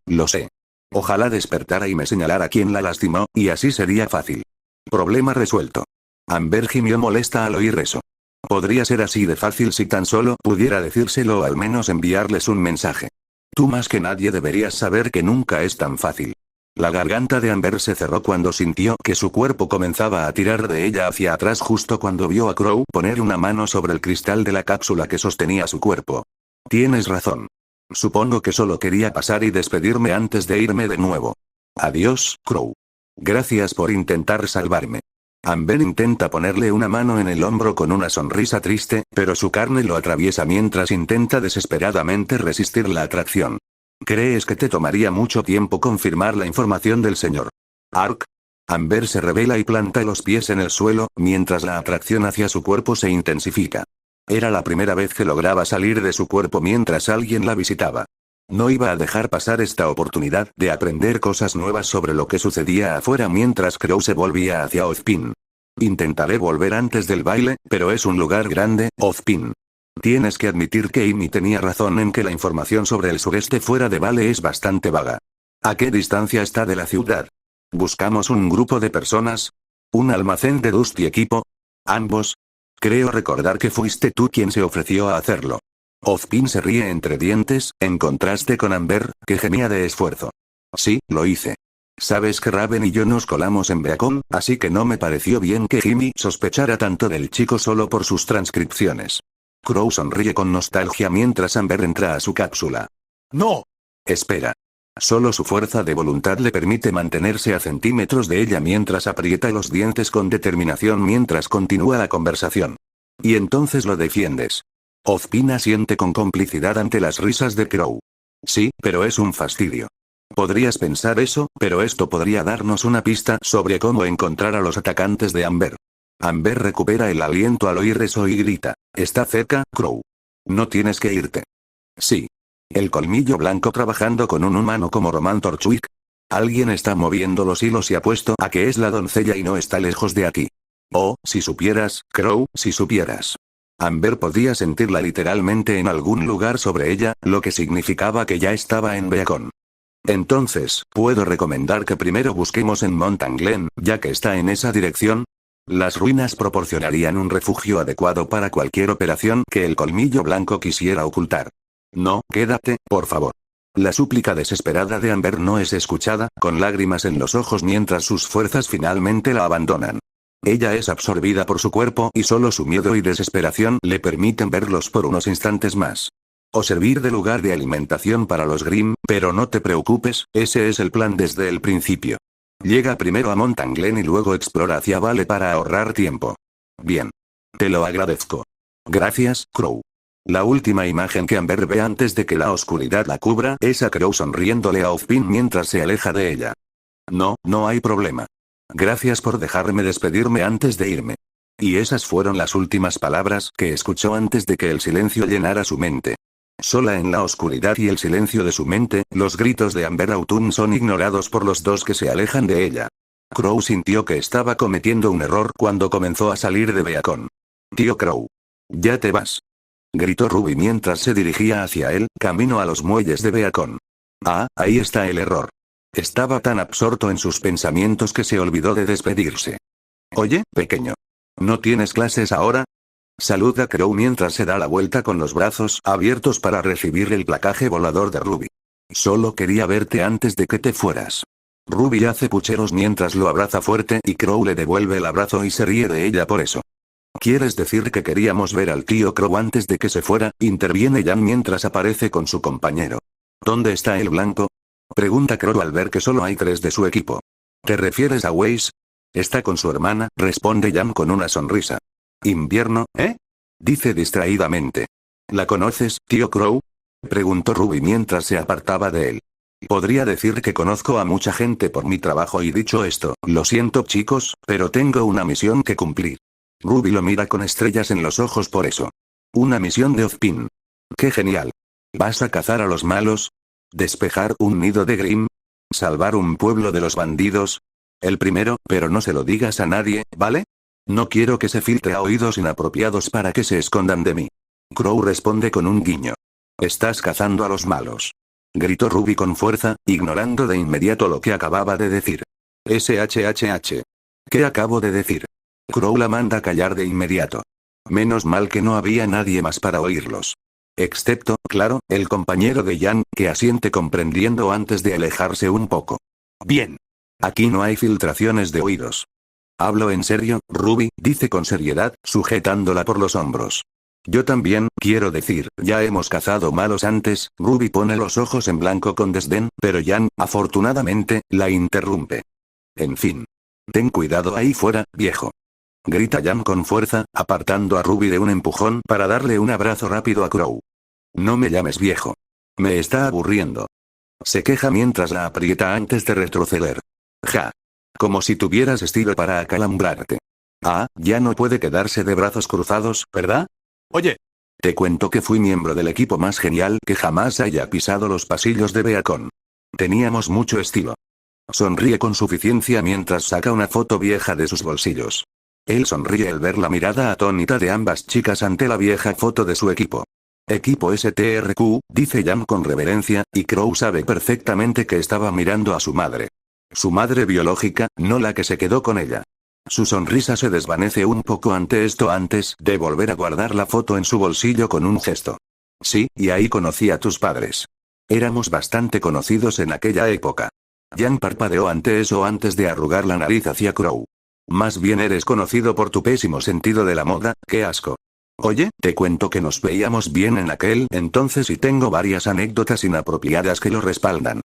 Ojalá despertara y me señalara quién la lastimó, y así sería fácil. Problema resuelto. Amber gimió molesta al oír eso. Podría ser así de fácil si tan solo pudiera decírselo o al menos enviarles un mensaje. Tú más que nadie deberías saber que nunca es tan fácil. La garganta de Amber se cerró cuando sintió que su cuerpo comenzaba a tirar de ella hacia atrás justo cuando vio a Crow poner una mano sobre el cristal de la cápsula que sostenía su cuerpo. Tienes razón. Supongo que solo quería pasar y despedirme antes de irme de nuevo. Adiós, Crow. Gracias por intentar salvarme. Amber intenta ponerle una mano en el hombro con una sonrisa triste, pero su carne lo atraviesa mientras intenta desesperadamente resistir la atracción. ¿Crees que te tomaría mucho tiempo confirmar la información del señor Ark? Amber se revela y planta los pies en el suelo, mientras la atracción hacia su cuerpo se intensifica. Era la primera vez que lograba salir de su cuerpo mientras alguien la visitaba. No iba a dejar pasar esta oportunidad de aprender cosas nuevas sobre lo que sucedía afuera mientras Crow se volvía hacia Ozpin. Intentaré volver antes del baile, pero es un lugar grande, Ozpin. Tienes que admitir que Amy tenía razón en que la información sobre el sureste fuera de Vale es bastante vaga. ¿A qué distancia está de la ciudad? ¿Buscamos un grupo de personas? ¿Un almacén de Dust y equipo? ¿Ambos? Creo recordar que fuiste tú quien se ofreció a hacerlo. Ozpin se ríe entre dientes, en contraste con Amber, que gemía de esfuerzo. Sí, lo hice. Sabes que Raven y yo nos colamos en Beacon, así que no me pareció bien que Jimmy sospechara tanto del chico solo por sus transcripciones. Crow sonríe con nostalgia mientras Amber entra a su cápsula. ¡No! Espera. Solo su fuerza de voluntad le permite mantenerse a centímetros de ella mientras aprieta los dientes con determinación mientras continúa la conversación. Y entonces lo defiendes. Ozpin asiente con complicidad ante las risas de Crow. Sí, pero es un fastidio. Podrías pensar eso, pero esto podría darnos una pista sobre cómo encontrar a los atacantes de Amber. Amber recupera el aliento al oír eso y grita. ¿Está cerca, Crow? No tienes que irte. Sí. El colmillo blanco trabajando con un humano como Roman Torchwick. Alguien está moviendo los hilos y apuesto a que es la doncella y no está lejos de aquí. Oh, si supieras, Crow, si supieras. Amber podía sentirla literalmente en algún lugar sobre ella, lo que significaba que ya estaba en Beacon. Entonces, ¿puedo recomendar que primero busquemos en Mountain Glen, ya que está en esa dirección? Las ruinas proporcionarían un refugio adecuado para cualquier operación que el colmillo blanco quisiera ocultar. No, quédate, por favor. La súplica desesperada de Amber no es escuchada, con lágrimas en los ojos mientras sus fuerzas finalmente la abandonan. Ella es absorbida por su cuerpo y solo su miedo y desesperación le permiten verlos por unos instantes más. O servir de lugar de alimentación para los Grimm, pero no te preocupes, ese es el plan desde el principio. Llega primero a Mountain Glen y luego explora hacia Vale para ahorrar tiempo. Bien. Te lo agradezco. Gracias, Crow. La última imagen que Amber ve antes de que la oscuridad la cubra es a Crow sonriéndole a Ozpin mientras se aleja de ella. No, no hay problema. Gracias por dejarme despedirme antes de irme. Y esas fueron las últimas palabras que escuchó antes de que el silencio llenara su mente. Sola en la oscuridad y el silencio de su mente, los gritos de Amber Autun son ignorados por los dos que se alejan de ella. Crow sintió que estaba cometiendo un error cuando comenzó a salir de Beacon. Tío Crow. Ya te vas. Gritó Ruby mientras se dirigía hacia él, camino a los muelles de Beacon. Ah, ahí está el error. Estaba tan absorto en sus pensamientos que se olvidó de despedirse. Oye, pequeño. ¿No tienes clases ahora? Saluda Crow mientras se da la vuelta con los brazos abiertos para recibir el placaje volador de Ruby. Solo quería verte antes de que te fueras. Ruby hace pucheros mientras lo abraza fuerte y Crow le devuelve el abrazo y se ríe de ella por eso. ¿Quieres decir que queríamos ver al tío Crow antes de que se fuera? Interviene Jan mientras aparece con su compañero. ¿Dónde está el blanco? Pregunta Crow al ver que solo hay 3 de su equipo. ¿Te refieres a Weiss? Está con su hermana, responde Jan con una sonrisa. ¿Invierno, eh? Dice distraídamente. ¿La conoces, tío Crow? Preguntó Ruby mientras se apartaba de él. Podría decir que conozco a mucha gente por mi trabajo y dicho esto, lo siento chicos, pero tengo una misión que cumplir. Ruby lo mira con estrellas en los ojos por eso. Una misión de Ozpin. ¡Qué genial! ¿Vas a cazar a los malos? ¿Despejar un nido de Grimm? ¿Salvar un pueblo de los bandidos? El primero, pero no se lo digas a nadie, ¿vale? No quiero que se filtre a oídos inapropiados para que se escondan de mí. Crow responde con un guiño. Estás cazando a los malos. Gritó Ruby con fuerza, ignorando de inmediato lo que acababa de decir. SHHH. ¿Qué acabo de decir? Crow la manda a callar de inmediato. Menos mal que no había nadie más para oírlos. Excepto, claro, el compañero de Jan, que asiente comprendiendo antes de alejarse un poco. Bien. Aquí no hay filtraciones de oídos. Hablo en serio, Ruby, dice con seriedad, sujetándola por los hombros. Yo también, quiero decir, ya hemos cazado malos antes. Ruby pone los ojos en blanco con desdén, pero Jan, afortunadamente, la interrumpe. En fin. Ten cuidado ahí fuera, viejo. Grita Jan con fuerza, apartando a Ruby de un empujón para darle un abrazo rápido a Crow. No me llames viejo. Me está aburriendo. Se queja mientras la aprieta antes de retroceder. Ja. Como si tuvieras estilo para acalambrarte. Ah, ya no puede quedarse de brazos cruzados, ¿verdad? Oye, Te cuento que fui miembro del equipo más genial que jamás haya pisado los pasillos de Beacon. Teníamos mucho estilo. Sonríe con suficiencia mientras saca una foto vieja de sus bolsillos. Él sonríe al ver la mirada atónita de ambas chicas ante la vieja foto de su equipo. Equipo STRQ, dice Jan con reverencia, y Crow sabe perfectamente que estaba mirando a su madre. Su madre biológica, no la que se quedó con ella. Su sonrisa se desvanece un poco ante esto antes de volver a guardar la foto en su bolsillo con un gesto. Sí, y ahí conocí a tus padres. Éramos bastante conocidos en aquella época. Jan parpadeó ante eso antes de arrugar la nariz hacia Crow. Más bien eres conocido por tu pésimo sentido de la moda, qué asco. Oye, te cuento que nos veíamos bien en aquel entonces y tengo varias anécdotas inapropiadas que lo respaldan.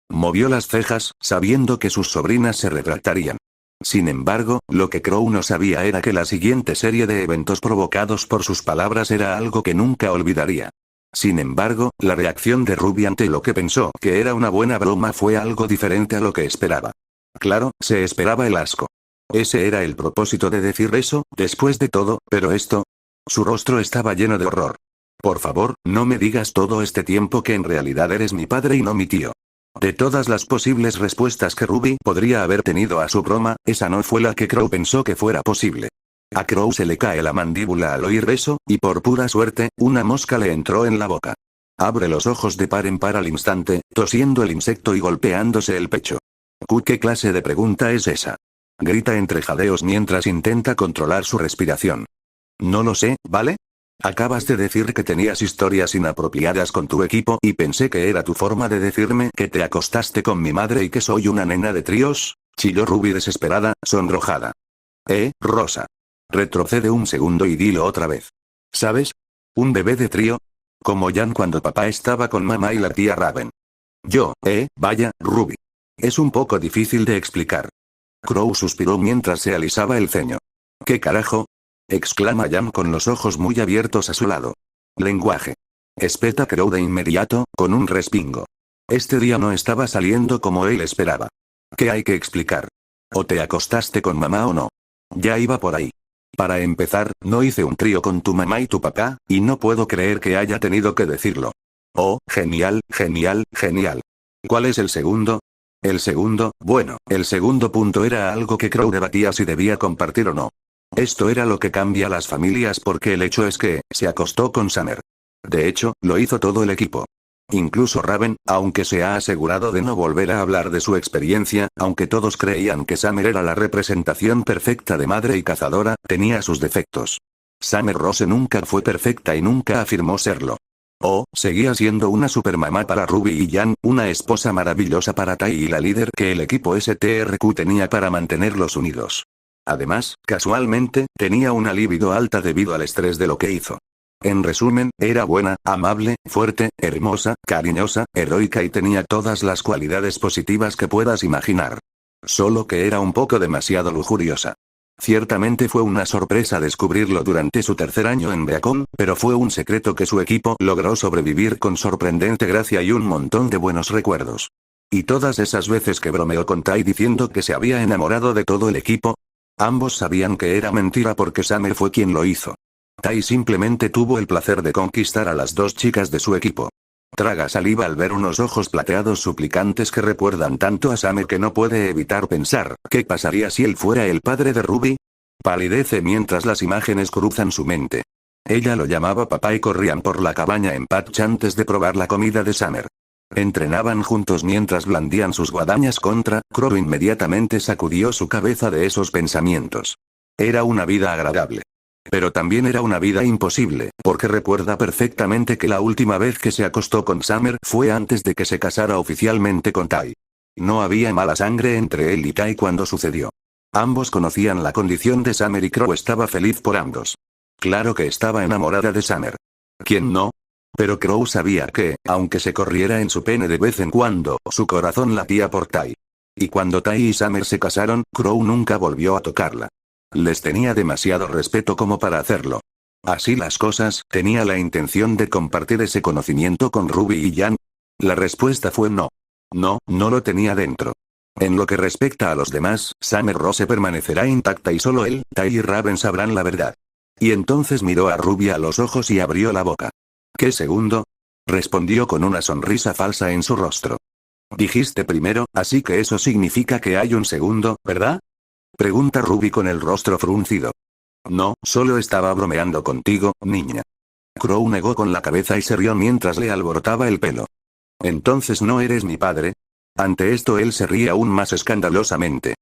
Movió las cejas, sabiendo que sus sobrinas se retractarían. Sin embargo, lo que Crow no sabía era que la siguiente serie de eventos provocados por sus palabras era algo que nunca olvidaría. Sin embargo, la reacción de Ruby ante lo que pensó que era una buena broma fue algo diferente a lo que esperaba. Claro, se esperaba el asco. Ese era el propósito de decir eso, después de todo, pero esto... Su rostro estaba lleno de horror. Por favor, no me digas todo este tiempo que en realidad eres mi padre y no mi tío. De todas las posibles respuestas que Ruby podría haber tenido a su broma, esa no fue la que Crow pensó que fuera posible. A Crow se le cae la mandíbula al oír eso, y por pura suerte, una mosca le entró en la boca. Abre los ojos de par en par al instante, tosiendo el insecto y golpeándose el pecho. ¿Qué clase de pregunta es esa? Grita entre jadeos mientras intenta controlar su respiración. No lo sé, ¿vale? Acabas de decir que tenías historias inapropiadas con tu equipo y pensé que era tu forma de decirme que te acostaste con mi madre y que soy una nena de tríos, chilló Ruby desesperada, sonrojada. Rosa. Retrocede un segundo y dilo otra vez. ¿Sabes? ¿Un bebé de trío? Como Jan cuando papá estaba con mamá y la tía Raven. Vaya, Ruby. Es un poco difícil de explicar. Crow suspiró mientras se alisaba el ceño. ¿Qué carajo? Exclama Jan con los ojos muy abiertos a su lado. Lenguaje. Espeta Crow de inmediato, con un respingo. Este día no estaba saliendo como él esperaba. ¿Qué hay que explicar? ¿O te acostaste con mamá o no? Ya iba por ahí. Para empezar, no hice un trío con tu mamá y tu papá, y no puedo creer que haya tenido que decirlo. Oh, genial, genial, genial. ¿Cuál es el segundo? El segundo, bueno, el segundo punto era algo que Crow debatía si debía compartir o no. Esto era lo que cambia las familias porque el hecho es que, se acostó con Summer. De hecho, lo hizo todo el equipo. Incluso Raven, aunque se ha asegurado de no volver a hablar de su experiencia, aunque todos creían que Summer era la representación perfecta de madre y cazadora, tenía sus defectos. Summer Rose nunca fue perfecta y nunca afirmó serlo. Seguía siendo una supermamá para Ruby y Jan, una esposa maravillosa para Tai y la líder que el equipo STRQ tenía para mantenerlos unidos. Además, casualmente, tenía una libido alta debido al estrés de lo que hizo. En resumen, era buena, amable, fuerte, hermosa, cariñosa, heroica y tenía todas las cualidades positivas que puedas imaginar. Solo que era un poco demasiado lujuriosa. Ciertamente fue una sorpresa descubrirlo durante su tercer año en Beacon, pero fue un secreto que su equipo logró sobrevivir con sorprendente gracia y un montón de buenos recuerdos. Y todas esas veces que bromeó con Tai diciendo que se había enamorado de todo el equipo, ambos sabían que era mentira porque Summer fue quien lo hizo. Tai simplemente tuvo el placer de conquistar a las dos chicas de su equipo. Traga saliva al ver unos ojos plateados suplicantes que recuerdan tanto a Summer que no puede evitar pensar, ¿qué pasaría si él fuera el padre de Ruby? Palidece mientras las imágenes cruzan su mente. Ella lo llamaba papá y corrían por la cabaña en Patch antes de probar la comida de Summer. Entrenaban juntos mientras blandían sus guadañas contra, Crow inmediatamente sacudió su cabeza de esos pensamientos. Era una vida agradable. Pero también era una vida imposible, porque recuerda perfectamente que la última vez que se acostó con Summer fue antes de que se casara oficialmente con Tai. No había mala sangre entre él y Tai cuando sucedió. Ambos conocían la condición de Summer y Crow estaba feliz por ambos. Claro que estaba enamorada de Summer. ¿Quién no? Pero Crow sabía que, aunque se corriera en su pene de vez en cuando, su corazón latía por Tai. Y cuando Tai y Summer se casaron, Crow nunca volvió a tocarla. Les tenía demasiado respeto como para hacerlo. Así las cosas, ¿tenía la intención de compartir ese conocimiento con Ruby y Jan? La respuesta fue no. No, no lo tenía dentro. En lo que respecta a los demás, Summer Rose permanecerá intacta y solo él, Ty y Raven sabrán la verdad. Y entonces miró a Ruby a los ojos y abrió la boca. ¿Qué segundo? Respondió con una sonrisa falsa en su rostro. Dijiste primero, así que eso significa que hay un segundo, ¿verdad? Pregunta Ruby con el rostro fruncido. No, solo estaba bromeando contigo, niña. Crow negó con la cabeza y se rió mientras le alborotaba el pelo. ¿Entonces no eres mi padre? Ante esto él se ríe aún más escandalosamente.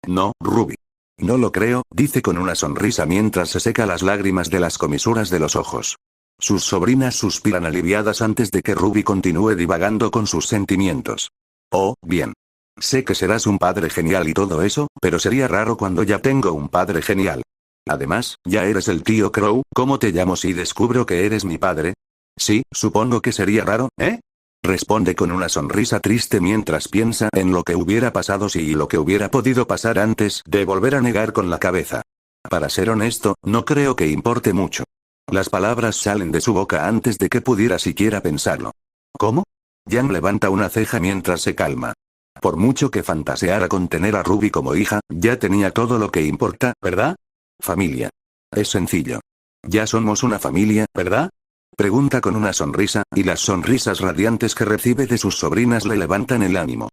No, Ruby. No lo creo, dice con una sonrisa mientras se seca las lágrimas de las comisuras de los ojos. Sus sobrinas suspiran aliviadas antes de que Ruby continúe divagando con sus sentimientos. Oh, bien. Sé que serás un padre genial y todo eso, pero sería raro cuando ya tengo un padre genial. Además, ya eres el tío Crow, ¿cómo te llamo si descubro que eres mi padre? Sí, supongo que sería raro, ¿eh? Responde con una sonrisa triste mientras piensa en lo que hubiera pasado si y lo que hubiera podido pasar antes de volver a negar con la cabeza. Para ser honesto, no creo que importe mucho. Las palabras salen de su boca antes de que pudiera siquiera pensarlo. ¿Cómo? Jan levanta una ceja mientras se calma. Por mucho que fantaseara con tener a Ruby como hija, ya tenía todo lo que importa, ¿verdad? Familia. Es sencillo. Ya somos una familia, ¿verdad? Pregunta con una sonrisa, y las sonrisas radiantes que recibe de sus sobrinas le levantan el ánimo.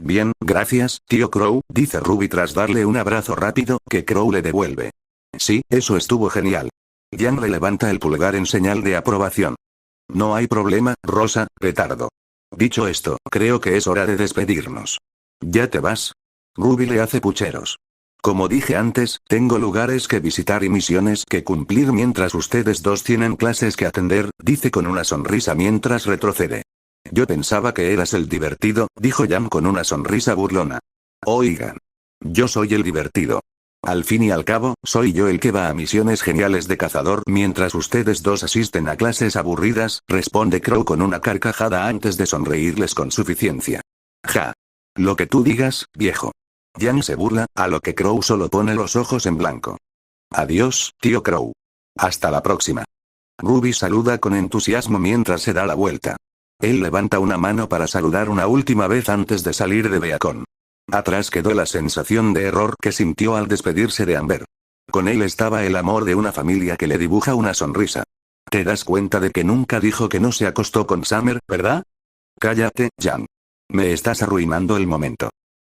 Bien, gracias, tío Crow, dice Ruby tras darle un abrazo rápido, que Crow le devuelve. Sí, eso estuvo genial. Jan le levanta el pulgar en señal de aprobación. No hay problema, Rosa, petardo. Dicho esto, creo que es hora de despedirnos. ¿Ya te vas? Ruby le hace pucheros. Como dije antes, tengo lugares que visitar y misiones que cumplir mientras ustedes dos tienen clases que atender, dice con una sonrisa mientras retrocede. Yo pensaba que eras el divertido, dijo Jan con una sonrisa burlona. Oigan. Yo soy el divertido. Al fin y al cabo, soy yo el que va a misiones geniales de cazador mientras ustedes dos asisten a clases aburridas, responde Crow con una carcajada antes de sonreírles con suficiencia. Ja. Lo que tú digas, viejo. Jan se burla, a lo que Crow solo pone los ojos en blanco. Adiós, tío Crow. Hasta la próxima. Ruby saluda con entusiasmo mientras se da la vuelta. Él levanta una mano para saludar una última vez antes de salir de Beacon. Atrás quedó la sensación de error que sintió al despedirse de Amber. Con él estaba el amor de una familia que le dibuja una sonrisa. ¿Te das cuenta de que nunca dijo que no se acostó con Summer, verdad? Cállate, Jan. Me estás arruinando el momento.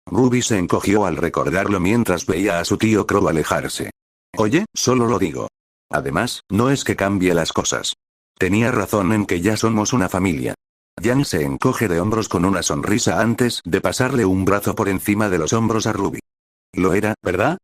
Ruby se encogió al recordarlo mientras veía a su tío Crow alejarse. Oye, solo lo digo. Además, no es que cambie las cosas. Tenía razón en que ya somos una familia. Jan se encoge de hombros con una sonrisa antes de pasarle un brazo por encima de los hombros a Ruby. Lo era, ¿verdad?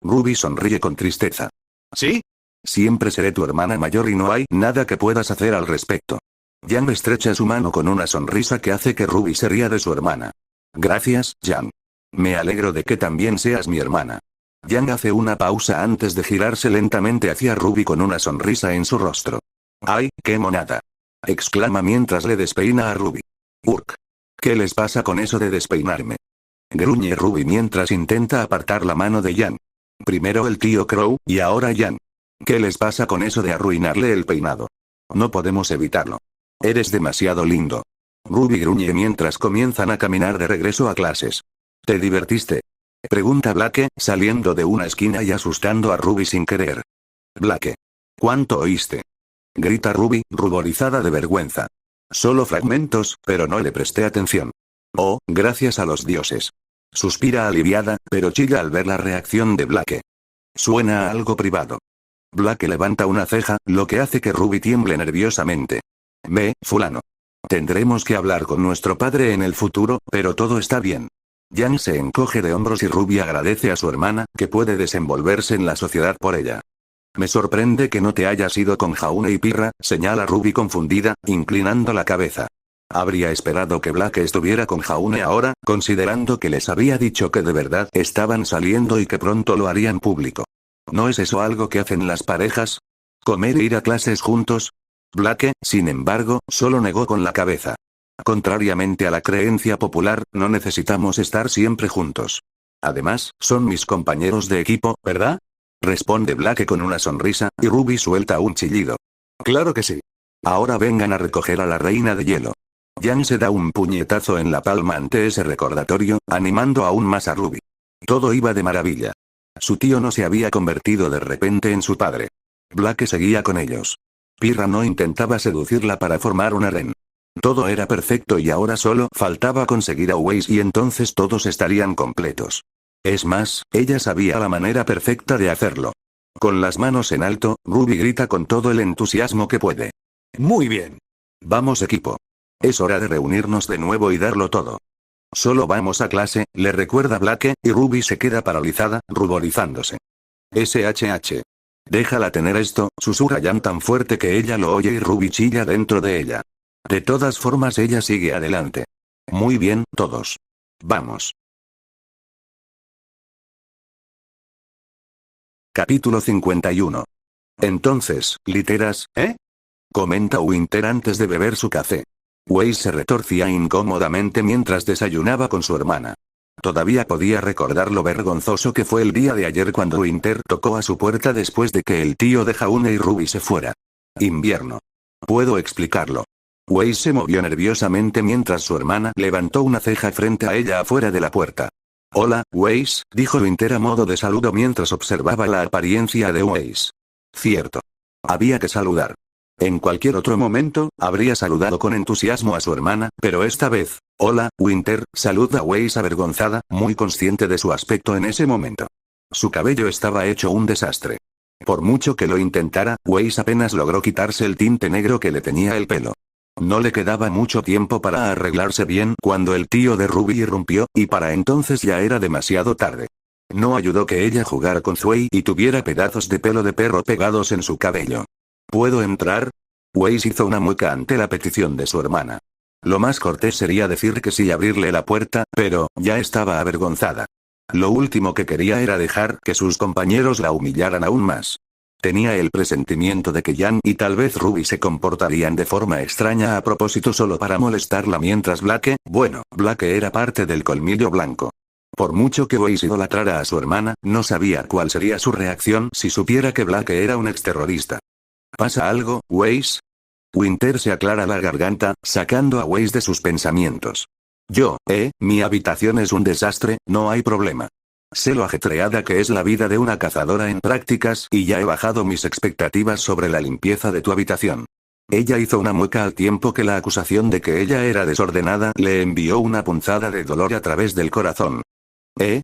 Ruby sonríe con tristeza. ¿Sí? Siempre seré tu hermana mayor y no hay nada que puedas hacer al respecto. Jan estrecha su mano con una sonrisa que hace que Ruby se ría de su hermana. Gracias, Jan. Me alegro de que también seas mi hermana. Jan hace una pausa antes de girarse lentamente hacia Ruby con una sonrisa en su rostro. ¡Ay, qué monada! Exclama mientras le despeina a Ruby. Urk. ¿Qué les pasa con eso de despeinarme? Gruñe Ruby mientras intenta apartar la mano de Jan. Primero el tío Crow, y ahora Jan. ¿Qué les pasa con eso de arruinarle el peinado? No podemos evitarlo. Eres demasiado lindo. Ruby gruñe mientras comienzan a caminar de regreso a clases. ¿Te divertiste? Pregunta Blake, saliendo de una esquina y asustando a Ruby sin querer. Blake. ¿Cuánto oíste? Grita Ruby, ruborizada de vergüenza. Solo fragmentos, pero no le presté atención. Oh, gracias a los dioses. Suspira aliviada, pero chilla al ver la reacción de Blake. Suena a algo privado. Blake levanta una ceja, lo que hace que Ruby tiemble nerviosamente. Ve, fulano. Tendremos que hablar con nuestro padre en el futuro, pero todo está bien. Jan se encoge de hombros y Ruby agradece a su hermana, que puede desenvolverse en la sociedad por ella. Me sorprende que no te hayas ido con Jaune y Pirra, señala Ruby confundida, inclinando la cabeza. Habría esperado que Blake estuviera con Jaune ahora, considerando que les había dicho que de verdad estaban saliendo y que pronto lo harían público. ¿No es eso algo que hacen las parejas? ¿Comer e ir a clases juntos? Blake, sin embargo, solo negó con la cabeza. Contrariamente a la creencia popular, no necesitamos estar siempre juntos. Además, son mis compañeros de equipo, ¿verdad? Responde Blake con una sonrisa, y Ruby suelta un chillido. Claro que sí. Ahora vengan a recoger a la reina de hielo. Jan se da un puñetazo en la palma ante ese recordatorio, animando aún más a Ruby. Todo iba de maravilla. Su tío no se había convertido de repente en su padre. Blake seguía con ellos. Pirra no intentaba seducirla para formar un harén. Todo era perfecto y ahora solo faltaba conseguir a Waze y entonces todos estarían completos. Es más, ella sabía la manera perfecta de hacerlo. Con las manos en alto, Ruby grita con todo el entusiasmo que puede. Muy bien. Vamos equipo. Es hora de reunirnos de nuevo y darlo todo. Solo vamos a clase, le recuerda Blake, y Ruby se queda paralizada, ruborizándose. SHH. Déjala tener esto, susurra Jan tan fuerte que ella lo oye y Ruby chilla dentro de ella. De todas formas ella sigue adelante. Muy bien, todos. Vamos. Capítulo 51. Entonces, literas, ¿eh? Comenta Winter antes de beber su café. Waze se retorcía incómodamente mientras desayunaba con su hermana. Todavía podía recordar lo vergonzoso que fue el día de ayer cuando Winter tocó a su puerta después de que el tío de Jaune y Ruby se fuera. Invierno. Puedo explicarlo. Waze se movió nerviosamente mientras su hermana levantó una ceja frente a ella afuera de la puerta. Hola, Waze, dijo Winter a modo de saludo mientras observaba la apariencia de Waze. Cierto. Había que saludar. En cualquier otro momento, habría saludado con entusiasmo a su hermana, pero esta vez, hola, Winter, saluda a Waze avergonzada, muy consciente de su aspecto en ese momento. Su cabello estaba hecho un desastre. Por mucho que lo intentara, Waze apenas logró quitarse el tinte negro que le teñía el pelo. No le quedaba mucho tiempo para arreglarse bien cuando el tío de Ruby irrumpió, y para entonces ya era demasiado tarde. No ayudó que ella jugara con Zoe y tuviera pedazos de pelo de perro pegados en su cabello. ¿Puedo entrar? Waze hizo una mueca ante la petición de su hermana. Lo más cortés sería decir que sí y abrirle la puerta, pero ya estaba avergonzada. Lo último que quería era dejar que sus compañeros la humillaran aún más. Tenía el presentimiento de que Jan y tal vez Ruby se comportarían de forma extraña a propósito solo para molestarla mientras Blake era parte del colmillo blanco. Por mucho que Waze idolatrara a su hermana, no sabía cuál sería su reacción si supiera que Blake era un exterrorista. ¿Pasa algo, Waze? Winter se aclara la garganta, sacando a Waze de sus pensamientos. Mi habitación es un desastre, no hay problema. Sé lo ajetreada que es la vida de una cazadora en prácticas y ya he bajado mis expectativas sobre la limpieza de tu habitación. Ella hizo una mueca al tiempo que la acusación de que ella era desordenada le envió una punzada de dolor a través del corazón.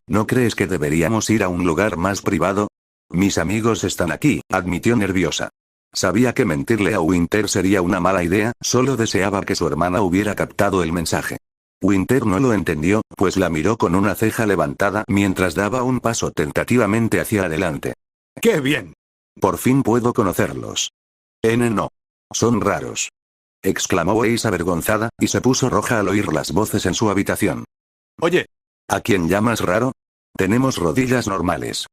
¿No crees que deberíamos ir a un lugar más privado? Mis amigos están aquí, admitió nerviosa. Sabía que mentirle a Winter sería una mala idea, solo deseaba que su hermana hubiera captado el mensaje. Winter no lo entendió, pues la miró con una ceja levantada mientras daba un paso tentativamente hacia adelante. ¡Qué bien! Por fin puedo conocerlos. No. Son raros. Exclamó Waze avergonzada, y se puso roja al oír las voces en su habitación. Oye. ¿A quién llamas raro? Tenemos rodillas normales.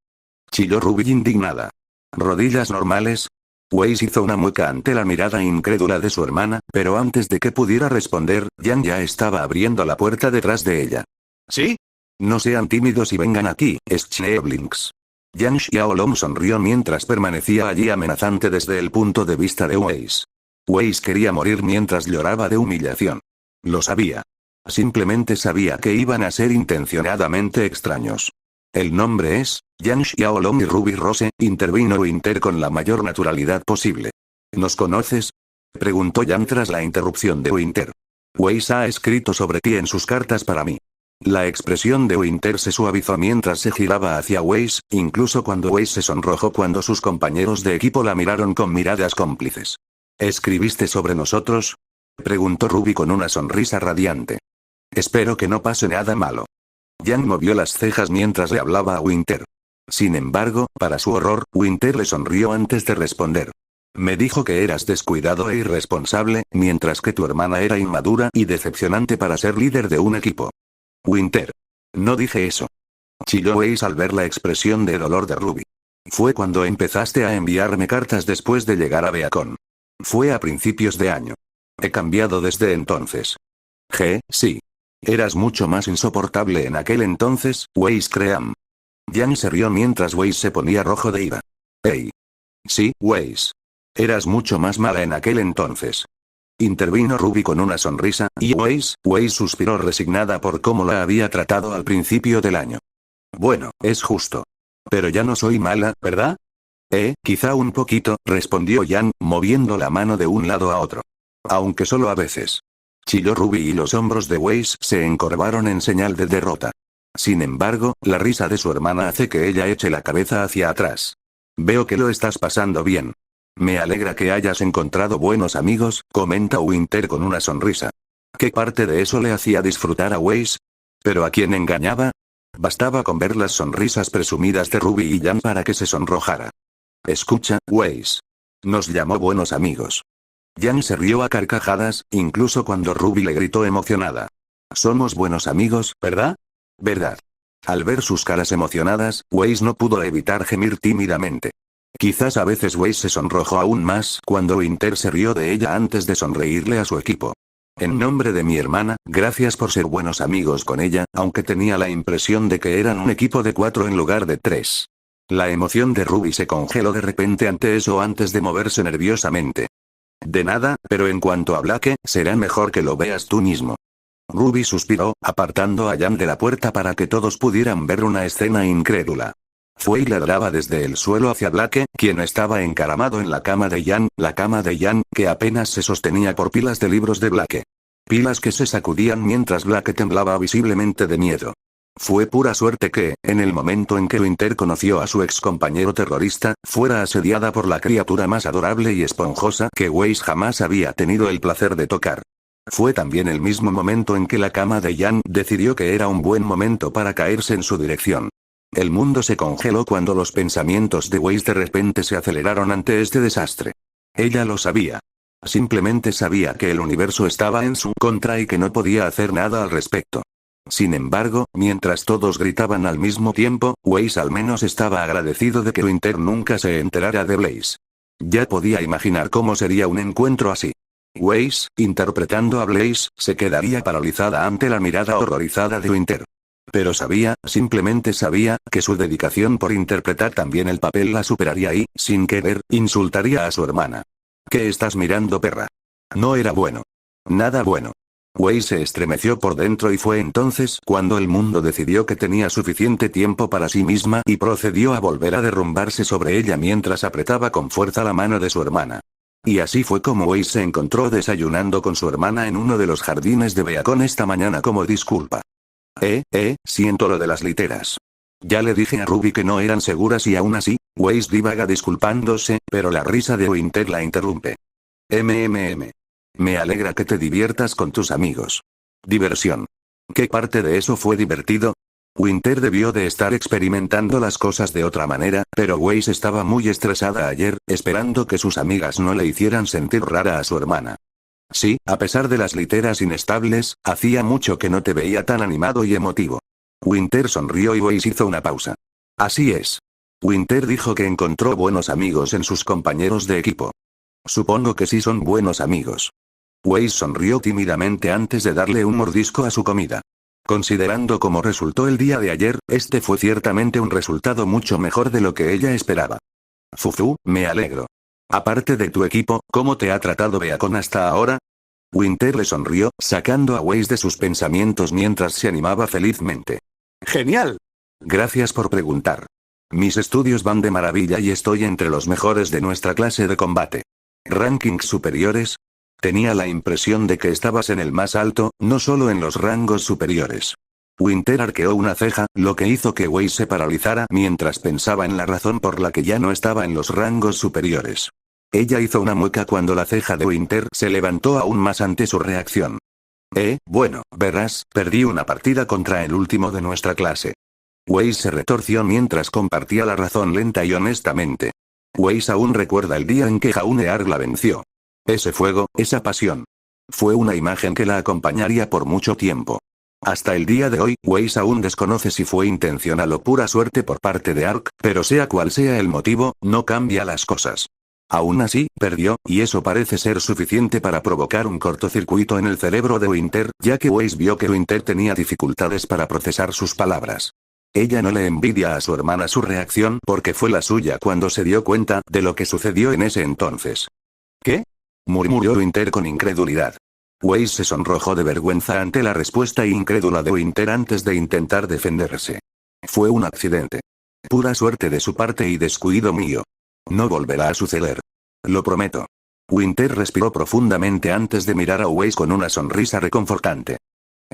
Chilló Ruby indignada. ¿Rodillas normales? Waze hizo una mueca ante la mirada incrédula de su hermana, pero antes de que pudiera responder, Jan ya estaba abriendo la puerta detrás de ella. ¿Sí? No sean tímidos y vengan aquí, Schneeblinks. Jan Xiaolong sonrió mientras permanecía allí amenazante desde el punto de vista de Waze. Waze quería morir mientras lloraba de humillación. Lo sabía. Simplemente sabía que iban a ser intencionadamente extraños. El nombre es Jan Xiaolong y Ruby Rose, intervino Winter con la mayor naturalidad posible. ¿Nos conoces? Preguntó Jan tras la interrupción de Winter. Waze ha escrito sobre ti en sus cartas para mí. La expresión de Winter se suavizó mientras se giraba hacia Waze, incluso cuando Waze se sonrojó cuando sus compañeros de equipo la miraron con miradas cómplices. ¿Escribiste sobre nosotros? Preguntó Ruby con una sonrisa radiante. Espero que no pase nada malo. Jan movió las cejas mientras le hablaba a Winter. Sin embargo, para su horror, Winter le sonrió antes de responder. Me dijo que eras descuidado e irresponsable, mientras que tu hermana era inmadura y decepcionante para ser líder de un equipo. Winter. No dije eso. Chilló Waze al ver la expresión de dolor de Ruby. Fue cuando empezaste a enviarme cartas después de llegar a Beacon. Fue a principios de año. He cambiado desde entonces. Sí. Eras mucho más insoportable en aquel entonces, Waze Cream. Jan se rió mientras Waze se ponía rojo de ira. Hey. Sí, Waze. Eras mucho más mala en aquel entonces. Intervino Ruby con una sonrisa, y Waze suspiró resignada por cómo la había tratado al principio del año. Bueno, es justo. Pero ya no soy mala, ¿verdad? Quizá un poquito, respondió Jan, moviendo la mano de un lado a otro. Aunque solo a veces. Chilló Ruby y los hombros de Waze se encorvaron en señal de derrota. Sin embargo, la risa de su hermana hace que ella eche la cabeza hacia atrás. Veo que lo estás pasando bien. Me alegra que hayas encontrado buenos amigos, comenta Winter con una sonrisa. ¿Qué parte de eso le hacía disfrutar a Waze? ¿Pero a quién engañaba? Bastaba con ver las sonrisas presumidas de Ruby y Jan para que se sonrojara. Escucha, Waze. Nos llamó buenos amigos. Jan se rió a carcajadas, incluso cuando Ruby le gritó emocionada. Somos buenos amigos, ¿verdad? ¿Verdad? Al ver sus caras emocionadas, Waze no pudo evitar gemir tímidamente. Quizás a veces Waze se sonrojó aún más cuando Winter se rió de ella antes de sonreírle a su equipo. En nombre de mi hermana, gracias por ser buenos amigos con ella, aunque tenía la impresión de que eran un equipo de 4 en lugar de 3. La emoción de Ruby se congeló de repente ante eso antes de moverse nerviosamente. De nada, pero en cuanto a Blake, será mejor que lo veas tú mismo. Ruby suspiró, apartando a Jan de la puerta para que todos pudieran ver una escena incrédula. Fue y ladraba desde el suelo hacia Blake, quien estaba encaramado en la cama de Jan, que apenas se sostenía por pilas de libros de Blake. Pilas que se sacudían mientras Blake temblaba visiblemente de miedo. Fue pura suerte que, en el momento en que Winter conoció a su ex compañero terrorista, fuera asediada por la criatura más adorable y esponjosa que Waze jamás había tenido el placer de tocar. Fue también el mismo momento en que la cama de Jan decidió que era un buen momento para caerse en su dirección. El mundo se congeló cuando los pensamientos de Waze de repente se aceleraron ante este desastre. Ella lo sabía. Simplemente sabía que el universo estaba en su contra y que no podía hacer nada al respecto. Sin embargo, mientras todos gritaban al mismo tiempo, Waze al menos estaba agradecido de que Winter nunca se enterara de Blaze. Ya podía imaginar cómo sería un encuentro así. Waze, interpretando a Blaze, se quedaría paralizada ante la mirada horrorizada de Winter. Pero simplemente sabía, que su dedicación por interpretar también el papel la superaría y, sin querer, insultaría a su hermana. ¿Qué estás mirando, perra? No era bueno. Nada bueno. Waze se estremeció por dentro y fue entonces cuando el mundo decidió que tenía suficiente tiempo para sí misma y procedió a volver a derrumbarse sobre ella mientras apretaba con fuerza la mano de su hermana. Y así fue como Waze se encontró desayunando con su hermana en uno de los jardines de Beacon esta mañana como disculpa. Siento lo de las literas. Ya le dije a Ruby que no eran seguras y aún así, Waze divaga disculpándose, pero la risa de Winter la interrumpe. Me alegra que te diviertas con tus amigos. Diversión. ¿Qué parte de eso fue divertido? Winter debió de estar experimentando las cosas de otra manera, pero Waze estaba muy estresada ayer, esperando que sus amigas no le hicieran sentir rara a su hermana. Sí, a pesar de las literas inestables, hacía mucho que no te veía tan animado y emotivo. Winter sonrió y Waze hizo una pausa. Así es. Winter dijo que encontró buenos amigos en sus compañeros de equipo. Supongo que sí son buenos amigos. Waze sonrió tímidamente antes de darle un mordisco a su comida. Considerando cómo resultó el día de ayer, este fue ciertamente un resultado mucho mejor de lo que ella esperaba. Fufu, me alegro. Aparte de tu equipo, ¿cómo te ha tratado Beacon hasta ahora? Winter le sonrió, sacando a Waze de sus pensamientos mientras se animaba felizmente. ¡Genial! Gracias por preguntar. Mis estudios van de maravilla y estoy entre los mejores de nuestra clase de combate. ¿Rankings superiores? Tenía la impresión de que estabas en el más alto, no solo en los rangos superiores. Winter arqueó una ceja, lo que hizo que Waze se paralizara mientras pensaba en la razón por la que ya no estaba en los rangos superiores. Ella hizo una mueca cuando la ceja de Winter se levantó aún más ante su reacción. Bueno, verás, perdí una partida contra el último de nuestra clase. Waze se retorció mientras compartía la razón lenta y honestamente. Waze aún recuerda el día en que Jaunear la venció. Ese fuego, esa pasión. Fue una imagen que la acompañaría por mucho tiempo. Hasta el día de hoy, Waze aún desconoce si fue intencional o pura suerte por parte de Ark, pero sea cual sea el motivo, no cambia las cosas. Aún así, perdió, y eso parece ser suficiente para provocar un cortocircuito en el cerebro de Winter, ya que Waze vio que Winter tenía dificultades para procesar sus palabras. Ella no le envidia a su hermana su reacción porque fue la suya cuando se dio cuenta de lo que sucedió en ese entonces. ¿Qué? murmuró Winter con incredulidad. Weiss se sonrojó de vergüenza ante la respuesta incrédula de Winter antes de intentar defenderse. Fue un accidente. Pura suerte de su parte y descuido mío. No volverá a suceder. Lo prometo. Winter respiró profundamente antes de mirar a Weiss con una sonrisa reconfortante.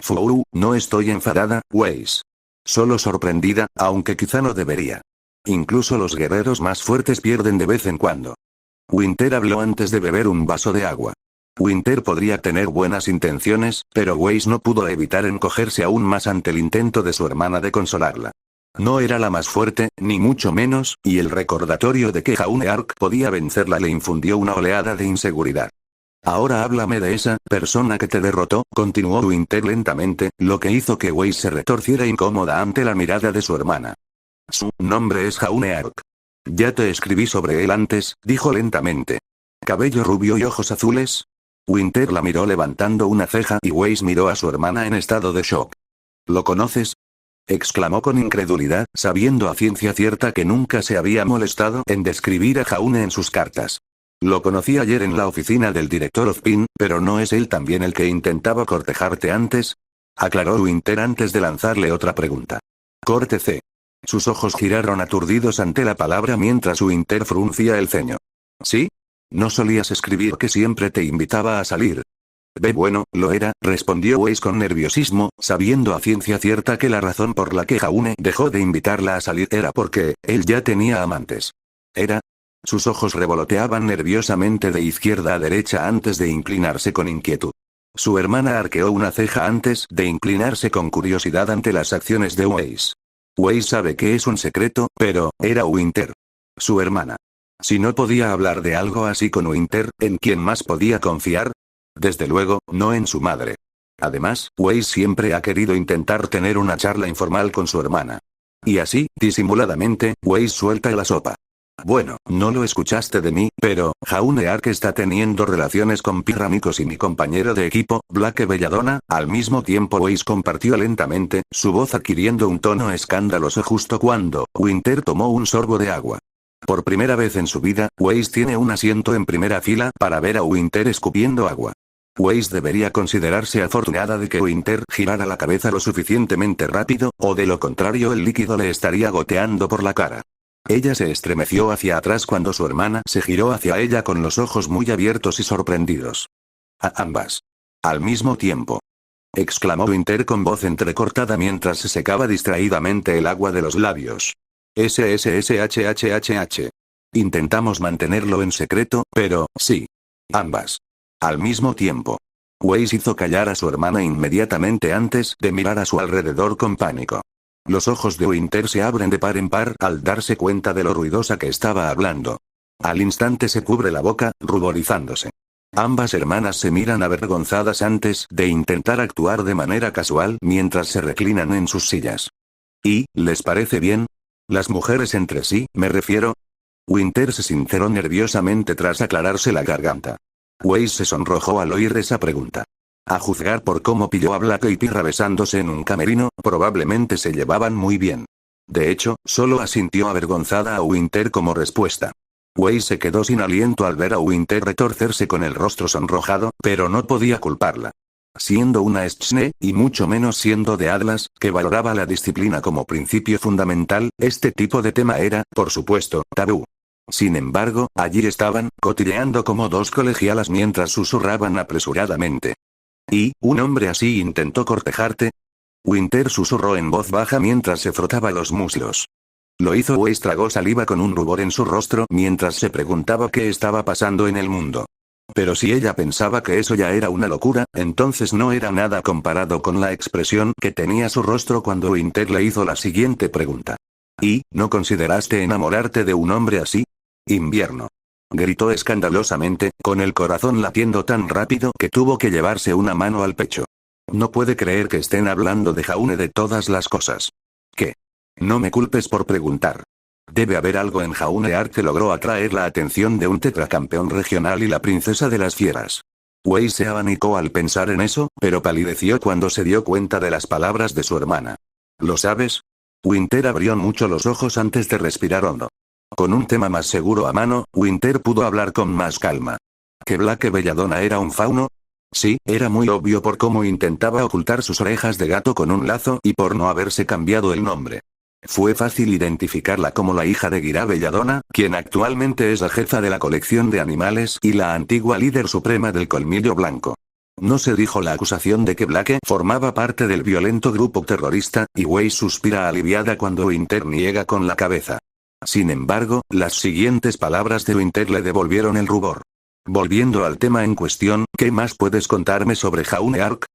Furu, no estoy enfadada, Weiss. Solo sorprendida, aunque quizá no debería. Incluso los guerreros más fuertes pierden de vez en cuando. Winter habló antes de beber un vaso de agua. Winter podría tener buenas intenciones, pero Weiss no pudo evitar encogerse aún más ante el intento de su hermana de consolarla. No era la más fuerte, ni mucho menos, y el recordatorio de que Jaune Ark podía vencerla le infundió una oleada de inseguridad. Ahora háblame de esa persona que te derrotó, continuó Winter lentamente, lo que hizo que Weiss se retorciera incómoda ante la mirada de su hermana. Su nombre es Jaune Ark. Ya te escribí sobre él antes, dijo lentamente. Cabello rubio y ojos azules. Winter la miró levantando una ceja y Weiss miró a su hermana en estado de shock. ¿Lo conoces?, exclamó con incredulidad, sabiendo a ciencia cierta que nunca se había molestado en describir a Jaune en sus cartas. Lo conocí ayer en la oficina del director Ozpin, pero ¿no es él también el que intentaba cortejarte antes?, aclaró Winter antes de lanzarle otra pregunta. Corte C. Sus ojos giraron aturdidos ante la palabra mientras Winter fruncía el ceño. ¿Sí? ¿No solías escribir que siempre te invitaba a salir? Bueno, lo era, respondió Weiss con nerviosismo, sabiendo a ciencia cierta que la razón por la que Jaune dejó de invitarla a salir era porque él ya tenía amantes. ¿Era? Sus ojos revoloteaban nerviosamente de izquierda a derecha antes de inclinarse con inquietud. Su hermana arqueó una ceja antes de inclinarse con curiosidad ante las acciones de Weiss. Weiss sabe que es un secreto, pero era Winter. Su hermana. Si no podía hablar de algo así con Winter, ¿en quién más podía confiar? Desde luego, no en su madre. Además, Weiss siempre ha querido intentar tener una charla informal con su hermana. Y así, disimuladamente, Weiss suelta la sopa. Bueno, no lo escuchaste de mí, pero Jaune Ark está teniendo relaciones con Pirramicos y mi compañero de equipo, Blake Belladonna. Al mismo tiempo Weiss compartió lentamente, su voz adquiriendo un tono escandaloso justo cuando Winter tomó un sorbo de agua. Por primera vez en su vida, Weiss tiene un asiento en primera fila para ver a Winter escupiendo agua. Weiss debería considerarse afortunada de que Winter girara la cabeza lo suficientemente rápido, o de lo contrario el líquido le estaría goteando por la cara. Ella se estremeció hacia atrás cuando su hermana se giró hacia ella con los ojos muy abiertos y sorprendidos. A ambas. Al mismo tiempo. Exclamó Winter con voz entrecortada mientras se secaba distraídamente el agua de los labios. SSSHHHH. Intentamos mantenerlo en secreto, pero, sí. Ambas. Al mismo tiempo. Weiss hizo callar a su hermana inmediatamente antes de mirar a su alrededor con pánico. Los ojos de Winter se abren de par en par al darse cuenta de lo ruidosa que estaba hablando. Al instante se cubre la boca, ruborizándose. Ambas hermanas se miran avergonzadas antes de intentar actuar de manera casual mientras se reclinan en sus sillas. ¿Y, les parece bien? ¿Las mujeres entre sí, me refiero? Winter se sinceró nerviosamente tras aclararse la garganta. Weiss se sonrojó al oír esa pregunta. A juzgar por cómo pilló a Blake y Pirra besándose en un camerino, probablemente se llevaban muy bien. De hecho, solo asintió avergonzada a Winter como respuesta. Weiss se quedó sin aliento al ver a Winter retorcerse con el rostro sonrojado, pero no podía culparla. Siendo una Schne, y mucho menos siendo de Atlas, que valoraba la disciplina como principio fundamental, este tipo de tema era, por supuesto, tabú. Sin embargo, allí estaban, cotilleando como dos colegialas mientras susurraban apresuradamente. ¿Y, un hombre así intentó cortejarte? Winter susurró en voz baja mientras se frotaba los muslos. Lo hizo. Weiss tragó saliva con un rubor en su rostro mientras se preguntaba qué estaba pasando en el mundo. Pero si ella pensaba que eso ya era una locura, entonces no era nada comparado con la expresión que tenía su rostro cuando Winter le hizo la siguiente pregunta. ¿Y, no consideraste enamorarte de un hombre así? Invierno. Gritó escandalosamente, con el corazón latiendo tan rápido que tuvo que llevarse una mano al pecho. No puede creer que estén hablando de Jaune de todas las cosas. ¿Qué? No me culpes por preguntar. Debe haber algo en Jaune Ark que logró atraer la atención de un tetracampeón regional y la princesa de las fieras. Weiss se abanicó al pensar en eso, pero palideció cuando se dio cuenta de las palabras de su hermana. ¿Lo sabes? Winter abrió mucho los ojos antes de respirar hondo. Con un tema más seguro a mano, Winter pudo hablar con más calma. ¿Que Blake Belladonna era un fauno? Sí, era muy obvio por cómo intentaba ocultar sus orejas de gato con un lazo y por no haberse cambiado el nombre. Fue fácil identificarla como la hija de Guira Belladonna, quien actualmente es la jefa de la colección de animales y la antigua líder suprema del Colmillo Blanco. No se dijo la acusación de que Blake formaba parte del violento grupo terrorista, y Weiss suspira aliviada cuando Winter niega con la cabeza. Sin embargo, las siguientes palabras de Winter le devolvieron el rubor. Volviendo al tema en cuestión, ¿qué más puedes contarme sobre Jaune Ark?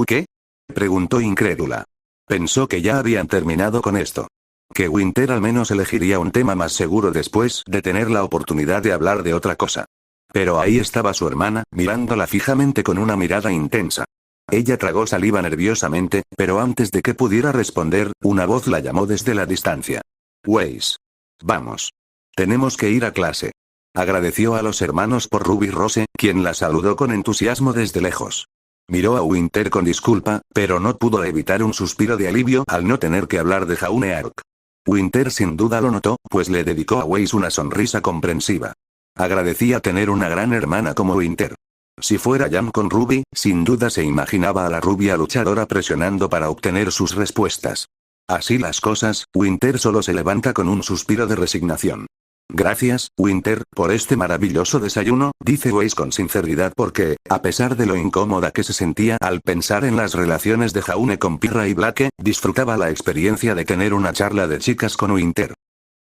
¿Qué? Preguntó incrédula. Pensó que ya habían terminado con esto. Que Winter al menos elegiría un tema más seguro después de tener la oportunidad de hablar de otra cosa. Pero ahí estaba su hermana, mirándola fijamente con una mirada intensa. Ella tragó saliva nerviosamente, pero antes de que pudiera responder, una voz la llamó desde la distancia. Weiss. Vamos. Tenemos que ir a clase. Agradeció a los hermanos por Ruby Rose, quien la saludó con entusiasmo desde lejos. Miró a Winter con disculpa, pero no pudo evitar un suspiro de alivio al no tener que hablar de Jaune Ark. Winter sin duda lo notó, pues le dedicó a Weiss una sonrisa comprensiva. Agradecía tener una gran hermana como Winter. Si fuera Jam con Ruby, sin duda se imaginaba a la rubia luchadora presionando para obtener sus respuestas. Así las cosas, Winter solo se levanta con un suspiro de resignación. Gracias, Winter, por este maravilloso desayuno, dice Weiss con sinceridad porque, a pesar de lo incómoda que se sentía al pensar en las relaciones de Jaune con Pirra y Blake, disfrutaba la experiencia de tener una charla de chicas con Winter.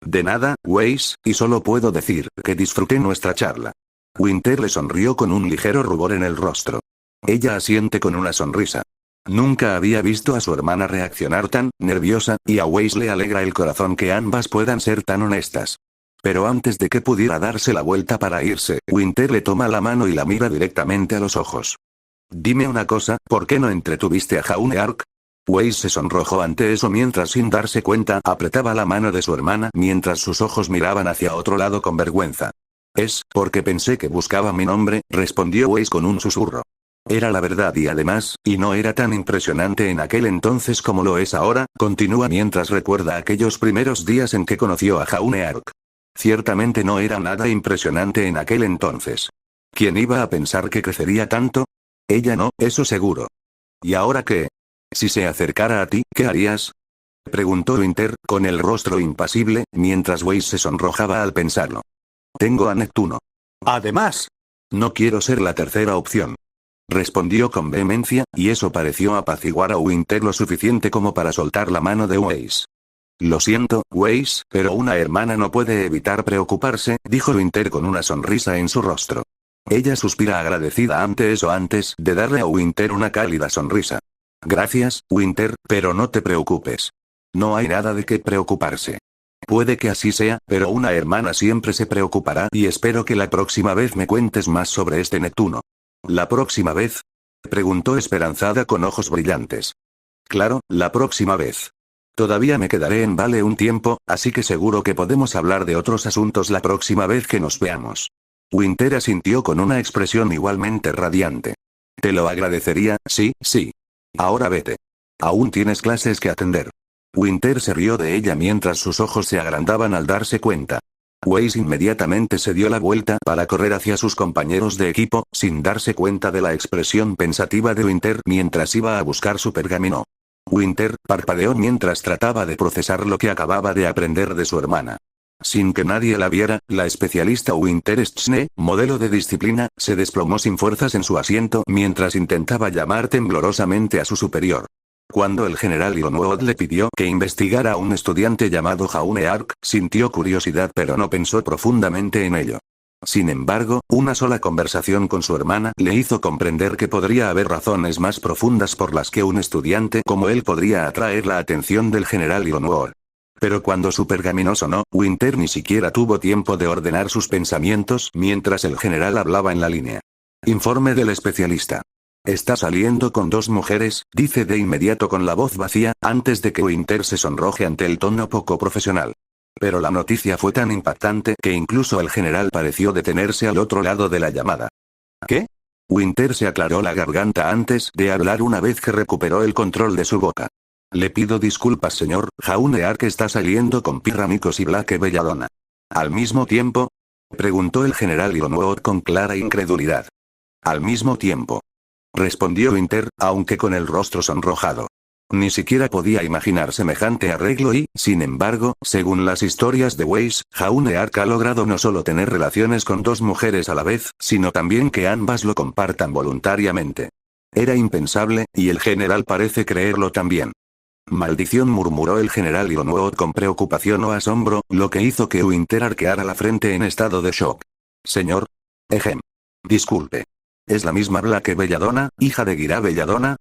De nada, Weiss, y solo puedo decir que disfruté nuestra charla. Winter le sonrió con un ligero rubor en el rostro. Ella asiente con una sonrisa. Nunca había visto a su hermana reaccionar tan nerviosa, y a Weiss le alegra el corazón que ambas puedan ser tan honestas. Pero antes de que pudiera darse la vuelta para irse, Winter le toma la mano y la mira directamente a los ojos. Dime una cosa, ¿por qué no entretuviste a Jaune Ark? Weiss se sonrojó ante eso mientras sin darse cuenta apretaba la mano de su hermana mientras sus ojos miraban hacia otro lado con vergüenza. Es porque pensé que buscaba mi nombre, respondió Weiss con un susurro. Era la verdad y además, y no era tan impresionante en aquel entonces como lo es ahora, continúa mientras recuerda aquellos primeros días en que conoció a Jaune Ark. Ciertamente no era nada impresionante en aquel entonces. ¿Quién iba a pensar que crecería tanto? Ella no, eso seguro. ¿Y ahora qué? Si se acercara a ti, ¿qué harías? Preguntó Winter, con el rostro impasible, mientras Weiss se sonrojaba al pensarlo. Tengo a Neptuno. Además, No quiero ser la tercera opción. Respondió con vehemencia, y eso pareció apaciguar a Winter lo suficiente como para soltar la mano de Weiss. Lo siento, Weiss, pero una hermana no puede evitar preocuparse, dijo Winter con una sonrisa en su rostro. Ella suspira agradecida ante eso antes de darle a Winter una cálida sonrisa. Gracias, Winter, pero no te preocupes. No hay nada de qué preocuparse. Puede que así sea, pero una hermana siempre se preocupará y espero que la próxima vez me cuentes más sobre este Neptuno. ¿La próxima vez? Preguntó esperanzada con ojos brillantes. Claro, la próxima vez. Todavía me quedaré en Vale un tiempo, así que seguro que podemos hablar de otros asuntos la próxima vez que nos veamos. Winter asintió con una expresión igualmente radiante. Te lo agradecería, sí, sí. Ahora vete. Aún tienes clases que atender. Winter se rió de ella mientras sus ojos se agrandaban al darse cuenta. Weiss inmediatamente se dio la vuelta para correr hacia sus compañeros de equipo, sin darse cuenta de la expresión pensativa de Winter mientras iba a buscar su pergamino. Winter parpadeó mientras trataba de procesar lo que acababa de aprender de su hermana. Sin que nadie la viera, la especialista Winter Schne, modelo de disciplina, se desplomó sin fuerzas en su asiento mientras intentaba llamar temblorosamente a su superior. Cuando el general Ilonwood le pidió que investigara a un estudiante llamado Jaune Ark, sintió curiosidad pero no pensó profundamente en ello. Sin embargo, una sola conversación con su hermana le hizo comprender que podría haber razones más profundas por las que un estudiante como él podría atraer la atención del general Ilonwood. Pero cuando su pergamino sonó, Winter ni siquiera tuvo tiempo de ordenar sus pensamientos mientras el general hablaba en la línea. Informe del especialista. Está saliendo con 2 mujeres, dice de inmediato con la voz vacía, antes de que Winter se sonroje ante el tono poco profesional. Pero la noticia fue tan impactante que incluso el general pareció detenerse al otro lado de la llamada. ¿Qué? Winter se aclaró la garganta antes de hablar una vez que recuperó el control de su boca. Le pido disculpas, señor, Jaune Ark está saliendo con Pirra Nikos y Blake Belladonna. ¿Al mismo tiempo? Preguntó el general Ironwood con clara incredulidad. Al mismo tiempo. Respondió Winter, aunque con el rostro sonrojado. Ni siquiera podía imaginar semejante arreglo y, sin embargo, según las historias de Weiss, Jaune Ark ha logrado no solo tener relaciones con dos mujeres a la vez, sino también que ambas lo compartan voluntariamente. Era impensable, y el general parece creerlo también. Maldición, murmuró el general Ironwood con preocupación o asombro, lo que hizo que Winter arqueara la frente en estado de shock. Señor. Disculpe. ¿Es la misma Blake Belladonna, hija de Gira Belladonna?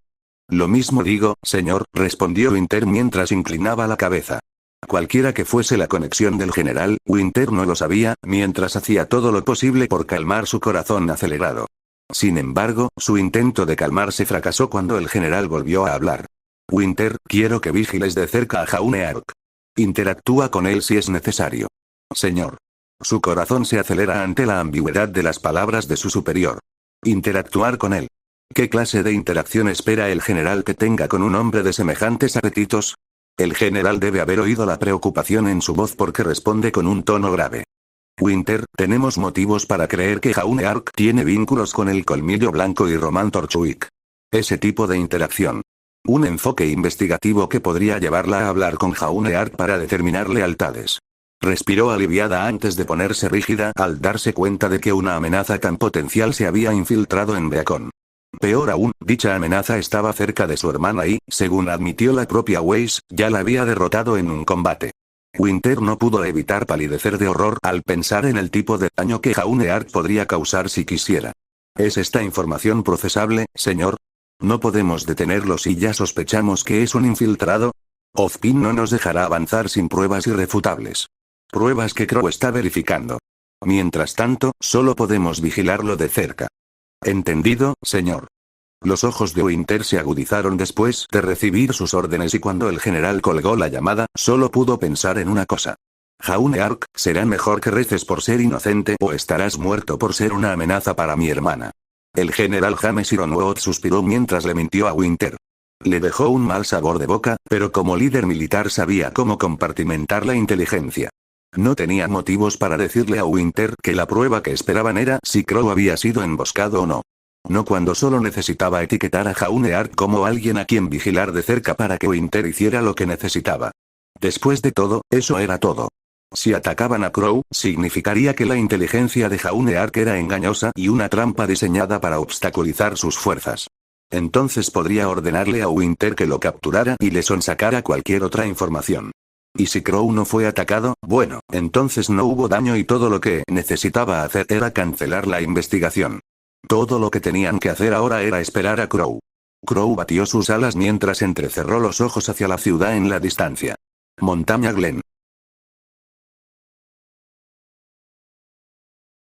Lo mismo digo, señor, respondió Winter mientras inclinaba la cabeza. Cualquiera que fuese la conexión del general, Winter no lo sabía, mientras hacía todo lo posible por calmar su corazón acelerado. Sin embargo, su intento de calmarse fracasó cuando el general volvió a hablar. Winter, quiero que vigiles de cerca a Jaune Ark. Interactúa con él si es necesario. Señor. Su corazón se acelera ante la ambigüedad de las palabras de su superior. Interactuar con él. ¿Qué clase de interacción espera el general que tenga con un hombre de semejantes apetitos? El general debe haber oído la preocupación en su voz porque responde con un tono grave. Winter, tenemos motivos para creer que Jaune Ark tiene vínculos con el Colmillo Blanco y Roman Torchwick. Ese tipo de interacción. Un enfoque investigativo que podría llevarla a hablar con Jaune Ark para determinar lealtades. Respiró aliviada antes de ponerse rígida al darse cuenta de que una amenaza tan potencial se había infiltrado en Beacon. Peor aún, dicha amenaza estaba cerca de su hermana y, según admitió la propia Weiss, ya la había derrotado en un combate. Winter no pudo evitar palidecer de horror al pensar en el tipo de daño que Jaune Ark podría causar si quisiera. ¿Es esta información procesable, señor? No podemos detenerlo si ya sospechamos que es un infiltrado. Ozpin no nos dejará avanzar sin pruebas irrefutables. Pruebas que Crow está verificando. Mientras tanto, solo podemos vigilarlo de cerca. Entendido, señor. Los ojos de Winter se agudizaron después de recibir sus órdenes y cuando el general colgó la llamada, solo pudo pensar en una cosa. Jaune Ark, será mejor que reces por ser inocente o estarás muerto por ser una amenaza para mi hermana. El general James Ironwood suspiró mientras le mintió a Winter. Le dejó un mal sabor de boca, pero como líder militar sabía cómo compartimentar la inteligencia. No tenía motivos para decirle a Winter que la prueba que esperaban era si Crow había sido emboscado o no. No cuando solo necesitaba etiquetar a Jaune Ark como alguien a quien vigilar de cerca para que Winter hiciera lo que necesitaba. Después de todo, eso era todo. Si atacaban a Crow, significaría que la inteligencia de Jaune Ark era engañosa y una trampa diseñada para obstaculizar sus fuerzas. Entonces podría ordenarle a Winter que lo capturara y le sonsacara cualquier otra información. Y si Crow no fue atacado, bueno, entonces no hubo daño y todo lo que necesitaba hacer era cancelar la investigación. Todo lo que tenían que hacer ahora era esperar a Crow. Crow batió sus alas mientras entrecerró los ojos hacia la ciudad en la distancia. Montaña Glen.